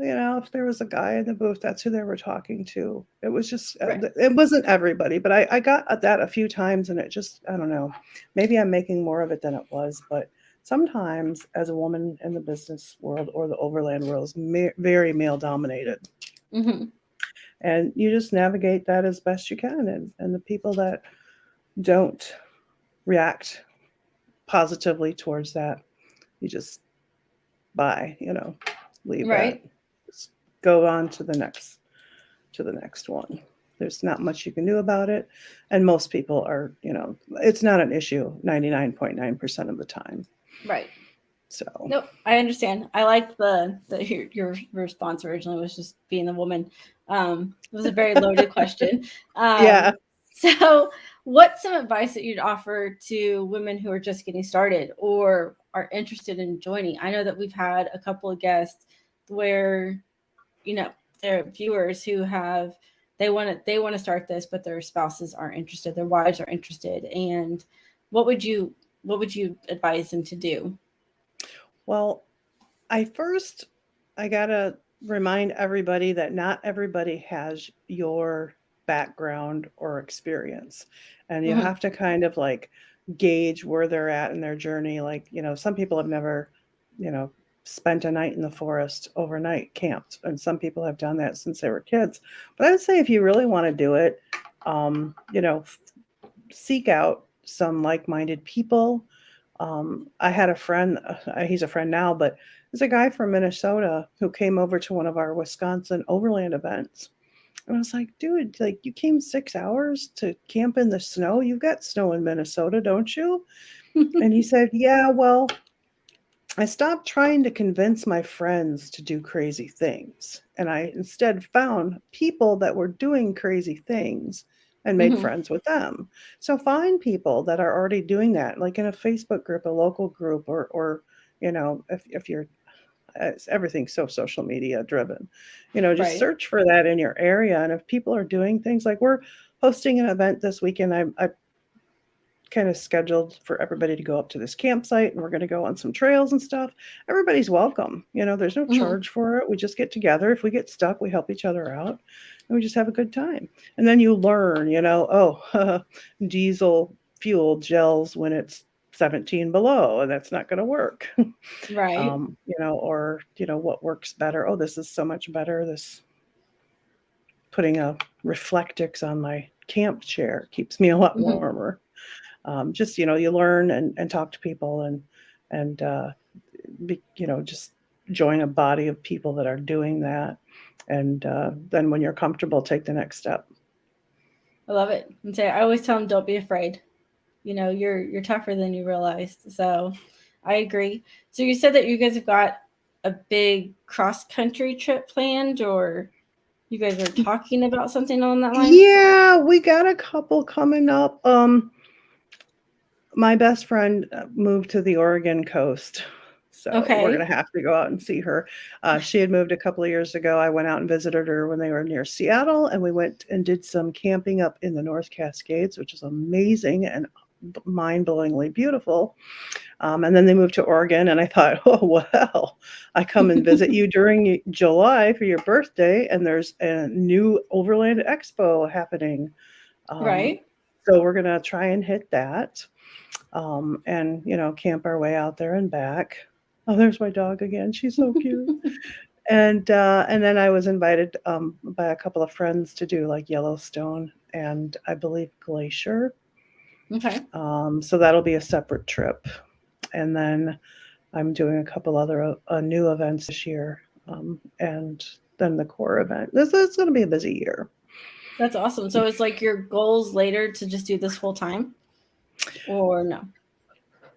Speaker 2: if there was a guy in the booth, that's who they were talking to. It was just,
Speaker 1: Right.
Speaker 2: it wasn't everybody, but I got that a few times and it just, I don't know, maybe I'm making more of it than it was, but sometimes as a woman in the business world or the overland world is very male dominated.
Speaker 1: Mm-hmm.
Speaker 2: And you just navigate that as best you can. And the people that don't react positively towards that, you just leave that,
Speaker 1: Right.
Speaker 2: just go on to the next one. There's not much you can do about it. And most people are, it's not an issue 99.9% of the time.
Speaker 1: Right.
Speaker 2: So,
Speaker 1: Nope, I understand. I like your response originally was just being a woman. It was a very loaded question.
Speaker 2: yeah.
Speaker 1: So, what's some advice that you'd offer to women who are just getting started or are interested in joining? I know that we've had a couple of guests where you know there are viewers who have they want to start this, but their spouses aren't interested, their wives are interested, and what would you what would you advise them to do?
Speaker 2: Well, I first, I gotta remind everybody that not everybody has your background or experience. And you
Speaker 1: Hmm.
Speaker 2: have to kind of like gauge where they're at in their journey. Like, some people have never, you know, spent a night in the forest overnight camped. And some people have done that since they were kids. But I would say if you really want to do it, seek out some like-minded people. I had a friend, he's a friend now, but there's a guy from Minnesota who came over to one of our Wisconsin overland events. And I was like, dude, like you came 6 hours to camp in the snow? You've got snow in Minnesota, don't you? And he said, yeah, well, I stopped trying to convince my friends to do crazy things. And I instead found people that were doing crazy things and made
Speaker 1: Hmm.
Speaker 2: friends with them. So find people that are already doing that, like in a Facebook group, a local group, or if you're everything's so social media driven, just
Speaker 1: Right.
Speaker 2: search for that in your area. And if people are doing things like we're hosting an event this weekend, I kind of scheduled for everybody to go up to this campsite and we're going to go on some trails and stuff. Everybody's welcome. There's no
Speaker 1: Hmm.
Speaker 2: charge for it. We just get together. If we get stuck, we help each other out and we just have a good time. And then you learn, oh, diesel fuel gels when it's 17 below and that's not going to work.
Speaker 1: Right.
Speaker 2: Or, what works better. Oh, this is so much better. This putting a Reflectix on my camp chair keeps me a lot
Speaker 1: Hmm.
Speaker 2: warmer. Just you learn and talk to people and just join a body of people that are doing that, and then when you're comfortable, take the next step.
Speaker 1: I love it. And say I always tell them, don't be afraid. You're tougher than you realized. So I agree. So you said that you guys have got a big cross country trip planned, or you guys are talking about something along that lines?
Speaker 2: Yeah, we got a couple coming up. My best friend moved to the Oregon coast, so we're
Speaker 1: Okay.
Speaker 2: gonna have to go out and see her. She had moved a couple of years ago. I went out and visited her when they were near Seattle, and we went and did some camping up in the North Cascades, which is amazing and mind-blowingly beautiful. And then they moved to Oregon, and I thought, oh well, I come and visit you during July for your birthday, and there's a new Overland Expo happening. Um,
Speaker 1: Right.
Speaker 2: so we're gonna try and hit that, and camp our way out there and back. Oh, there's my dog again. She's so cute. And then I was invited by a couple of friends to do like Yellowstone and I believe Glacier.
Speaker 1: Okay.
Speaker 2: So that'll be a separate trip. And then I'm doing a couple other new events this year, and then the core event. This is going to be a busy year.
Speaker 1: That's awesome. So it's like your goals later to just do this full time, or no?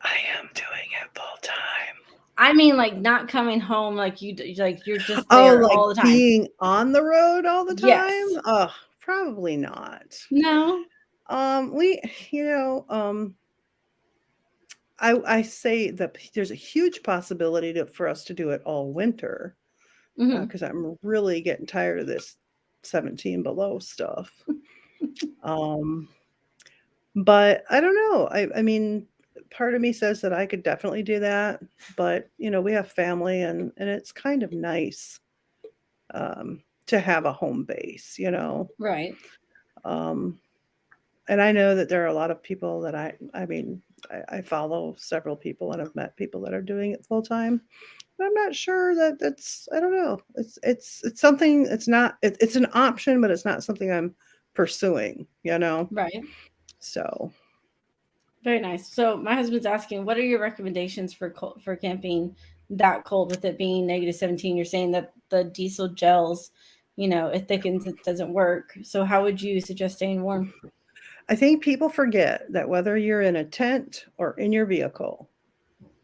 Speaker 2: I am doing it full time.
Speaker 1: I mean, like not coming home, like like you're just
Speaker 2: Oh,
Speaker 1: there
Speaker 2: like
Speaker 1: all the time.
Speaker 2: being on the road all the time?
Speaker 1: Yes.
Speaker 2: Oh, probably not.
Speaker 1: No.
Speaker 2: We, I say that there's a huge possibility for us to do it all winter,
Speaker 1: Hmm.
Speaker 2: because I'm really getting tired of this 17 below stuff. Um, but I don't know. I mean, part of me says that I could definitely do that, but we have family and it's kind of nice to have a home base.
Speaker 1: Right.
Speaker 2: Um, and I know that there are a lot of people that I mean, I follow several people and have met people that are doing it full time. But I'm not sure that that's I don't know. It's something it's an option, but it's not something I'm pursuing.
Speaker 1: Right.
Speaker 2: So
Speaker 1: Very nice. So my husband's asking, what are your recommendations for for camping that cold with it being -17? You're saying that the diesel gels, it thickens, it doesn't work. So how would you suggest staying warm?
Speaker 2: I think people forget that whether you're in a tent or in your vehicle,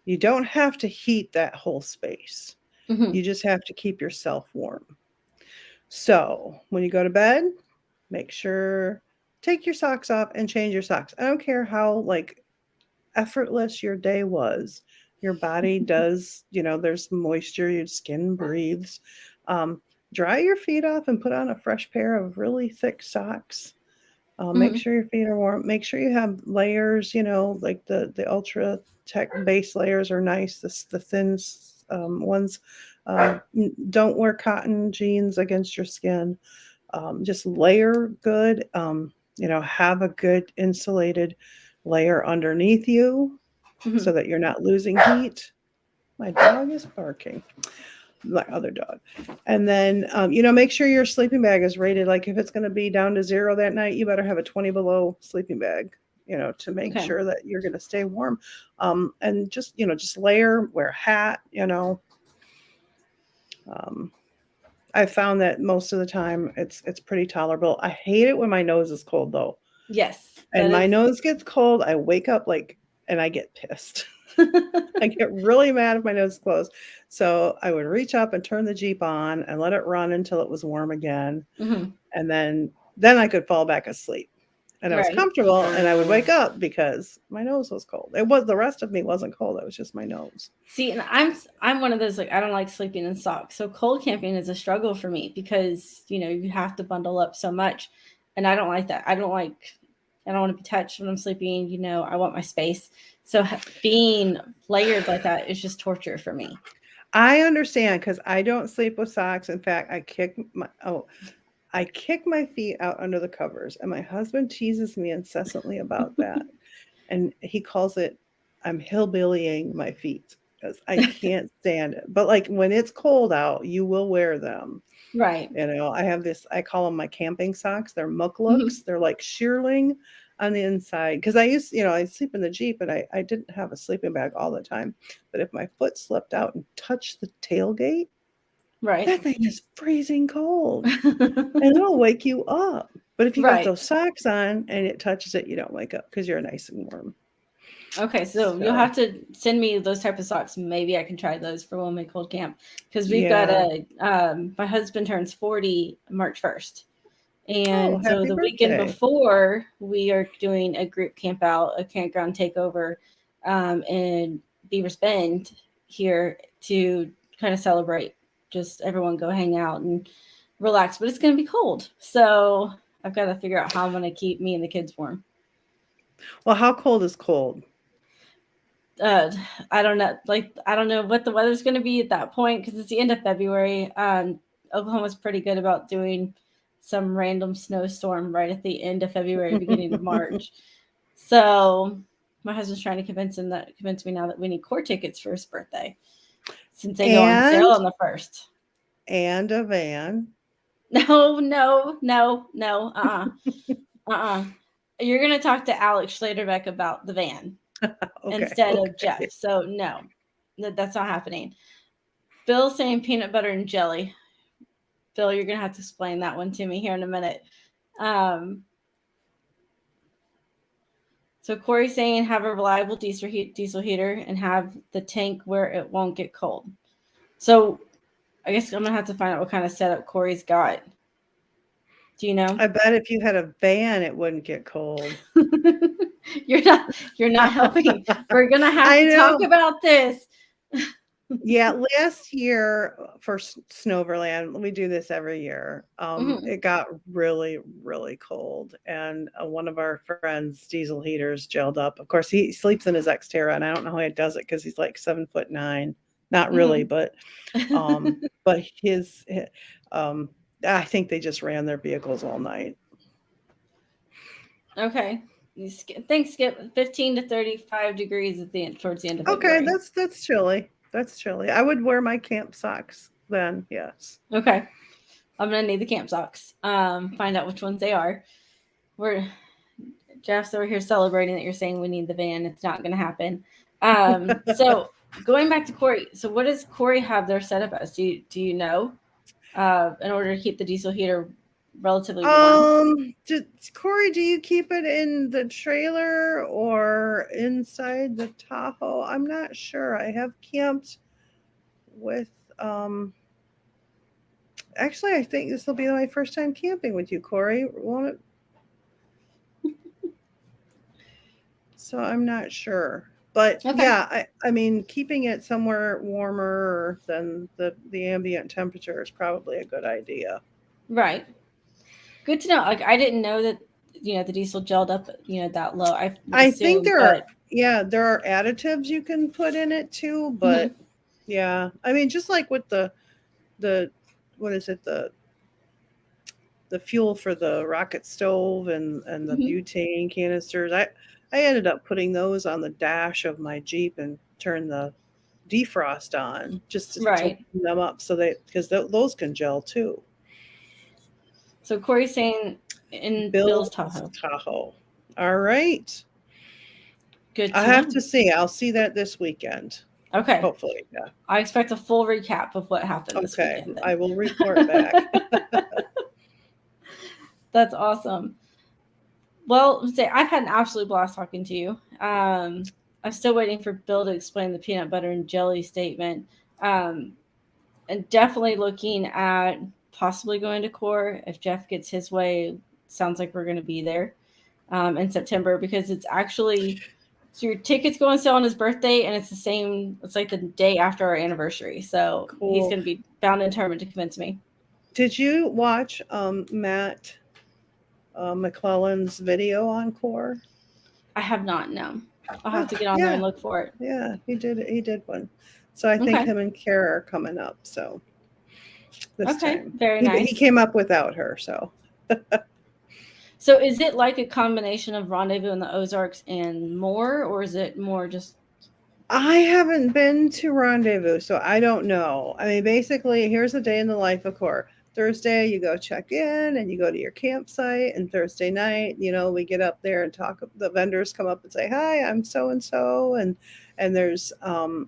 Speaker 2: you don't have to heat that whole space.
Speaker 1: Hmm.
Speaker 2: You just have to keep yourself warm. So when you go to bed, make sure take your socks off and change your socks. I don't care how like effortless your day was. Your body does, there's moisture, your skin breathes. Um, Dry your feet off and put on a fresh pair of really thick socks. Make
Speaker 1: Hmm.
Speaker 2: sure your feet are warm. Make sure you have layers, like the ultra tech base layers are nice. The thin Ones don't wear cotton jeans against your skin. Just layer good. Have a good insulated layer underneath you so
Speaker 1: Mhm.
Speaker 2: that you're not losing heat. My dog is barking. My other dog. And then, make sure your sleeping bag is rated. Like if it's going to be down to 0 that night, you better have a 20 below sleeping bag, to make
Speaker 1: Okay.
Speaker 2: sure that you're going to stay warm. And just layer, wear a hat. Um, I found that most of the time it's pretty tolerable. I hate it when my nose is cold though.
Speaker 1: Yes,
Speaker 2: And
Speaker 1: that
Speaker 2: my
Speaker 1: is.
Speaker 2: nose gets cold, I wake up and I get pissed. I get really mad if my nose is closed. So I would reach up and turn the Jeep on and let it run until it was warm again.
Speaker 1: Mhm.
Speaker 2: And then I could fall back asleep. And I was
Speaker 1: Right.
Speaker 2: comfortable and I would wake up because my nose was cold. The rest of me wasn't cold. It was just my nose.
Speaker 1: See, and I'm one of those, like, I don't like sleeping in socks. So cold camping is a struggle for me because you have to bundle up so much, and I don't like that. I don't want to be touched when I'm sleeping. I want my space. So being layered like that is just torture for me.
Speaker 2: I understand because I don't sleep with socks. In fact, I kick my feet out under the covers, and my husband teases me incessantly about that. And he calls it, I'm hillbillying my feet because I can't stand it. But like when it's cold out, you will wear them.
Speaker 1: Right.
Speaker 2: I have this, I call them my camping socks. They're muck
Speaker 1: Mhm.
Speaker 2: looks. They're like shearling on the inside. Because I sleep in the Jeep and I didn't have a sleeping bag all the time. But if my foot slipped out and touched the tailgate,
Speaker 1: Right.
Speaker 2: that thing is freezing cold and it'll wake you up. But if you got
Speaker 1: Right.
Speaker 2: those socks on and it touches it, you don't wake up because you're nice and warm.
Speaker 1: Okay, so you'll
Speaker 2: So,
Speaker 1: have to send me those type of socks. Maybe I can try those for when we cold camp because we've got
Speaker 2: yeah.
Speaker 1: my husband turns 40 March 1st.
Speaker 2: Oh,
Speaker 1: And so
Speaker 2: happy
Speaker 1: the weekend
Speaker 2: birthday.
Speaker 1: before, we are doing a group camp out, a campground takeover in Beaver's Bend here to kind of celebrate. Just everyone go hang out and relax. But it's going to be cold. So I've got to figure out how I'm going to keep me and the kids warm.
Speaker 2: Well, how cold is cold?
Speaker 1: uh I don't know, like, I don't know what the weather's going to be at that point because it's the end of February. Oklahoma's pretty good about doing some random snowstorm right at the end of February, beginning of March. So my husband's trying to convince me now that we need court tickets for his birthday since they go on sale
Speaker 2: And
Speaker 1: on the first.
Speaker 2: and a van.
Speaker 1: No, no, no, no. Uh-uh. You're gonna talk to Alex Schladerbeck about the van
Speaker 2: Okay,
Speaker 1: instead of Jeff.
Speaker 2: okay.
Speaker 1: So no, that's not happening. Bill's saying peanut butter and jelly. Bill, you're gonna have to explain that one to me here in a minute. Um, so Corey's saying have a reliable diesel heater and have the tank where it won't get cold. So I guess I'm gonna have to find out what kind of setup Corey's got. Do you know?
Speaker 2: I bet if you had a van, it wouldn't get cold.
Speaker 1: you're not you're not helping. We're gonna have
Speaker 2: I
Speaker 1: to talk
Speaker 2: know.
Speaker 1: about this.
Speaker 2: Yeah, last year for Snowverland, we do this every year.
Speaker 1: Mhm.
Speaker 2: It got really, really cold, and one of our friends' diesel heaters gelled up. Of course, he sleeps in his Xterra, and I don't know how he does it because he's like 7'9". Not really,
Speaker 1: Mhm.
Speaker 2: but um, I think they just ran their vehicles all night.
Speaker 1: Okay. Thanks, Skip. 15 to 35 degrees at the end, towards the end of
Speaker 2: Okay,
Speaker 1: February.
Speaker 2: that's chilly. That's chilly. I would wear my camp socks then. Yes.
Speaker 1: Okay. I'm gonna need the camp socks. Find out which ones they are. We're Jeff's over here celebrating that you're saying we need the van. It's not gonna happen. So going back to Corey. So what does Corey have their setup as? Do you know? In order to keep the diesel heater relatively warm.
Speaker 2: Corey, do you keep it in the trailer or inside the Tahoe? I'm not sure. I have camped with, um, actually, I think this will be my first time camping with you, Corey. Won't it? So I'm not sure. But
Speaker 1: Okay.
Speaker 2: yeah, I mean, keeping it somewhere warmer than the ambient temperature is probably a good idea.
Speaker 1: Right. Good to know. Like, I didn't know that the diesel gelled up that low. I would
Speaker 2: I think
Speaker 1: assume,
Speaker 2: there are,
Speaker 1: but
Speaker 2: yeah, there are additives you can put in it too,
Speaker 1: mhm.
Speaker 2: but Yeah. I mean, just like with the what is it, the fuel for the rocket stove and the
Speaker 1: Mhm.
Speaker 2: butane canisters. I ended up putting those on the dash of my Jeep and turned the defrost on just to
Speaker 1: Right.
Speaker 2: warm them up so they because those can gel too.
Speaker 1: So Corey's saying in Bill's
Speaker 2: Bill's
Speaker 1: Tahoe.
Speaker 2: Tahoe. All right.
Speaker 1: Good
Speaker 2: I
Speaker 1: to
Speaker 2: have
Speaker 1: know.
Speaker 2: to see. I'll see that this weekend.
Speaker 1: Okay.
Speaker 2: Hopefully. Yeah.
Speaker 1: I expect a full recap of what happened this
Speaker 2: Okay.
Speaker 1: weekend
Speaker 2: I
Speaker 1: then.
Speaker 2: will report back.
Speaker 1: That's awesome. Well, say I've had an absolute blast talking to you. I'm still waiting for Bill to explain the peanut butter and jelly statement. Um, and definitely looking at possibly going to core if Jeff gets his way. Sounds like we're going to be there in September because it's actually so your tickets go on sale on his birthday and it's the same. It's like the day after our anniversary, so he's
Speaker 2: Cool.
Speaker 1: going to be bound and determined to convince me.
Speaker 2: Did you watch Matt McClellan's video on Core?
Speaker 1: I have not. No, I'll have
Speaker 2: Oh,
Speaker 1: to get on there
Speaker 2: yeah.
Speaker 1: and look for it.
Speaker 2: Yeah, he did. He did one. So I think
Speaker 1: Okay.
Speaker 2: him and Kara are coming up. So this
Speaker 1: Okay.
Speaker 2: time
Speaker 1: Very
Speaker 2: he
Speaker 1: nice.
Speaker 2: came up without her. So
Speaker 1: So is it like a combination of Rendezvous in the Ozarks and more, or is it more just
Speaker 2: I haven't been to Rendezvous, so I don't know. I mean, basically, here's a day in the life of Core. Thursday, you go check in and you go to your campsite. And Thursday night, we get up there and talk. The vendors come up and say, "Hi, I'm so and so," and there's some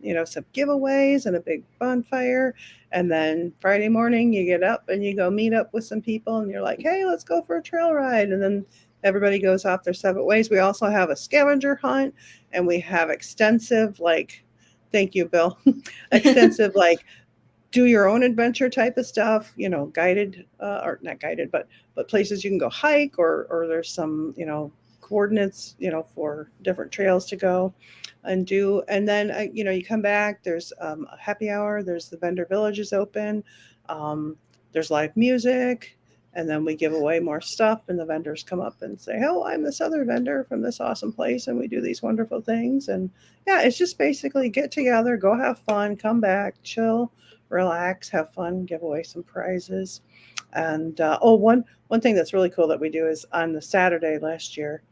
Speaker 2: giveaways and a big bonfire. And then Friday morning, you get up and you go meet up with some people, and you're like, "Hey, let's go for a trail ride." And then everybody goes off their separate ways. We also have a scavenger hunt and we have extensive like thank you bill extensive like do your own adventure type of stuff, guided or not guided but places you can go hike or there's some coordinates for different trails to go and do. And then you come back, there's a happy hour, there's the vendor village is open, um, there's live music, and then we give away more stuff and the vendors come up and say, oh, I'm this other vendor from this awesome place and we do these wonderful things. And yeah, it's just basically get together, go have fun, come back, chill, relax, have fun, give away some prizes. And one thing that's really cool that we do is on the Saturday last year,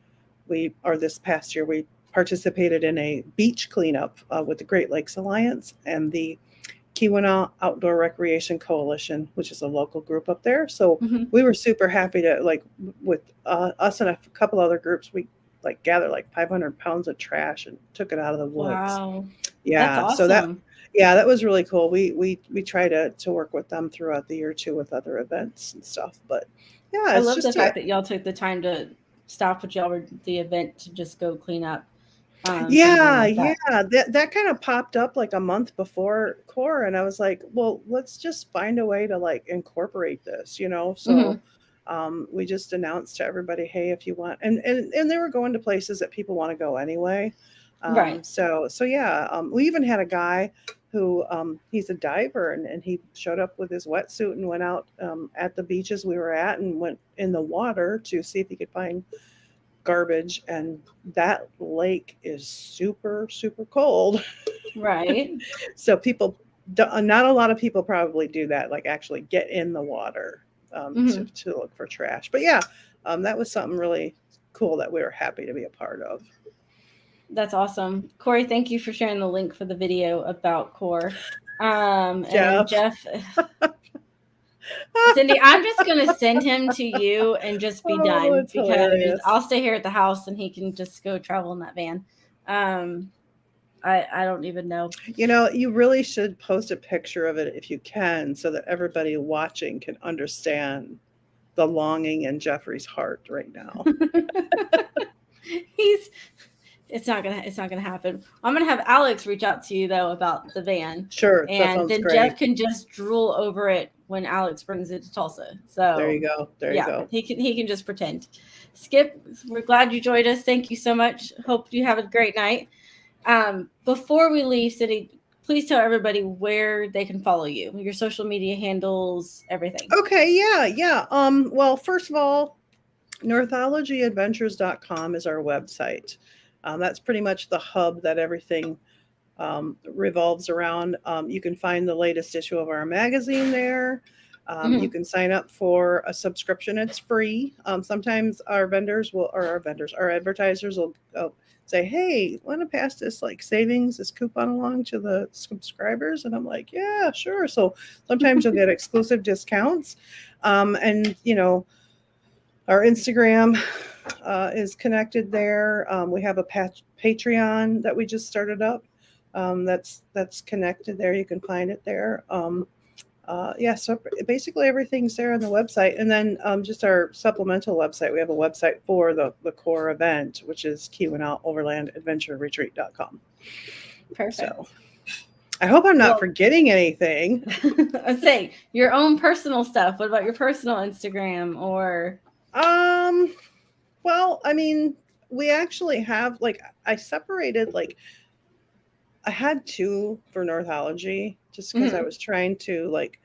Speaker 2: this past year, we participated in a beach cleanup with the Great Lakes Alliance and the Keweenaw Outdoor Recreation Coalition, which is a local group up there. So
Speaker 1: Mhm.
Speaker 2: we were super happy to with us and a couple other groups. We gathered like 500 pounds of trash and took it out of the woods.
Speaker 1: Wow. That's
Speaker 2: Yeah, so
Speaker 1: awesome.
Speaker 2: that was really cool. We try to work with them throughout the year too with other events and stuff. But yeah,
Speaker 1: I
Speaker 2: it's
Speaker 1: love the
Speaker 2: just
Speaker 1: fact that y'all took the time to stop what y'all were the event to just go clean up something
Speaker 2: yeah,
Speaker 1: like
Speaker 2: yeah.
Speaker 1: that.
Speaker 2: That kind of popped up like a month before core, and I was like, well, let's just find a way to like incorporate this. So
Speaker 1: Hmm.
Speaker 2: we just announced to everybody, hey, if you want, and they were going to places that people want to go anyway.
Speaker 1: Right.
Speaker 2: So yeah, we even had a guy who he's a diver and he showed up with his wetsuit and went out at the beaches we were at and went in the water to see if he could find garbage. And that lake is super super cold.
Speaker 1: Right.
Speaker 2: So not a lot of people probably do that, like actually get in the water
Speaker 1: Hmm.
Speaker 2: to look for trash. But yeah, that was something really cool that we were happy to be a part of.
Speaker 1: That's awesome. Corey, thank you for sharing the link for the video about core. And then
Speaker 2: Jeff.
Speaker 1: Jeff, Cindy, I'm just gonna send him to you and just be
Speaker 2: Oh,
Speaker 1: done
Speaker 2: it's
Speaker 1: because
Speaker 2: hilarious.
Speaker 1: I'll stay here at the house and he can just go travel in that van. Um, I don't even know.
Speaker 2: You really should post a picture of it if you can so that everybody watching can understand the longing in Jeffrey's heart right now.
Speaker 1: He's it's not gonna happen. I'm gonna have Alex reach out to you though about the van,
Speaker 2: Sure, that
Speaker 1: and
Speaker 2: sounds
Speaker 1: then
Speaker 2: great.
Speaker 1: Jeff can just drool over it when Alex brings it to Tulsa.
Speaker 2: There
Speaker 1: So
Speaker 2: you go. There you
Speaker 1: yeah,
Speaker 2: go.
Speaker 1: he can just pretend. Skip, we're glad you joined us. Thank you so much. Hope you have a great night. Before we leave, City, please tell everybody where they can follow you, your social media handles, everything.
Speaker 2: Okay, yeah, yeah. Well, first of all, northologyadventures.com is our website. That's pretty much the hub that everything revolves around. You can find the latest issue of our magazine there. You
Speaker 1: Mhm.
Speaker 2: can sign up for a subscription. It's free. Sometimes our vendors will, or our advertisers will say, "Hey, want to pass this like savings, this coupon along to the subscribers?" And I'm like, "Yeah, sure." So sometimes you'll get exclusive discounts, and our Instagram is connected there. We have a Patreon that we just started up. That's connected there. You can find it there. Yeah, so basically everything's there on the website, and then just our supplemental website. We have a website for the core event, which is KeyWinout
Speaker 1: Perfect.
Speaker 2: So I hope I'm not
Speaker 1: Well,
Speaker 2: forgetting anything.
Speaker 1: I say your own personal stuff. What about your personal Instagram or?
Speaker 2: Um, well, I mean, we actually have like I separated like I had two for Northology just because I
Speaker 1: Mhm.
Speaker 2: was trying to like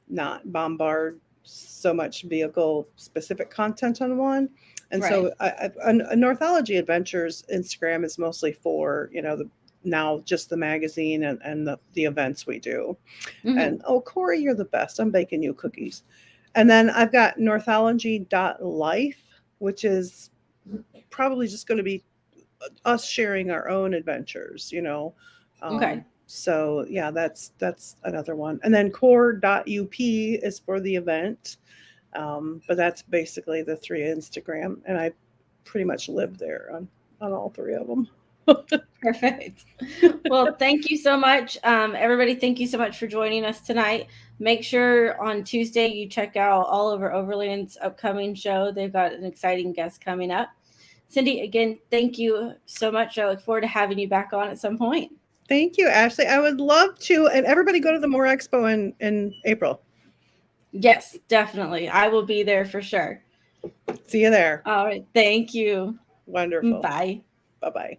Speaker 2: not bombard so much vehicle specific content on one. And
Speaker 1: Right.
Speaker 2: so a Northology Adventures Instagram is mostly for, now just the magazine and the events we do.
Speaker 1: Mhm.
Speaker 2: And oh, Corey, you're the best. I'm baking you cookies. And then I've got northology.life, which is probably just going to be us sharing our own adventures.
Speaker 1: Okay.
Speaker 2: So yeah, that's another one. And then core.up is for the event. But that's basically the three Instagram, and I pretty much live there on all three of them.
Speaker 1: Perfect. Well, thank you so much. Everybody, thank you so much for joining us tonight. Make sure on Tuesday you check out All Over Overland's upcoming show. They've got an exciting guest coming up. Cindy, again, thank you so much. I look forward to having you back on at some point.
Speaker 2: Thank you, Ashley. I would love to, and everybody go to the More Expo in April.
Speaker 1: Yes, definitely. I will be there for sure.
Speaker 2: See you there.
Speaker 1: All right. Thank you.
Speaker 2: Wonderful.
Speaker 1: Bye.
Speaker 2: Bye bye.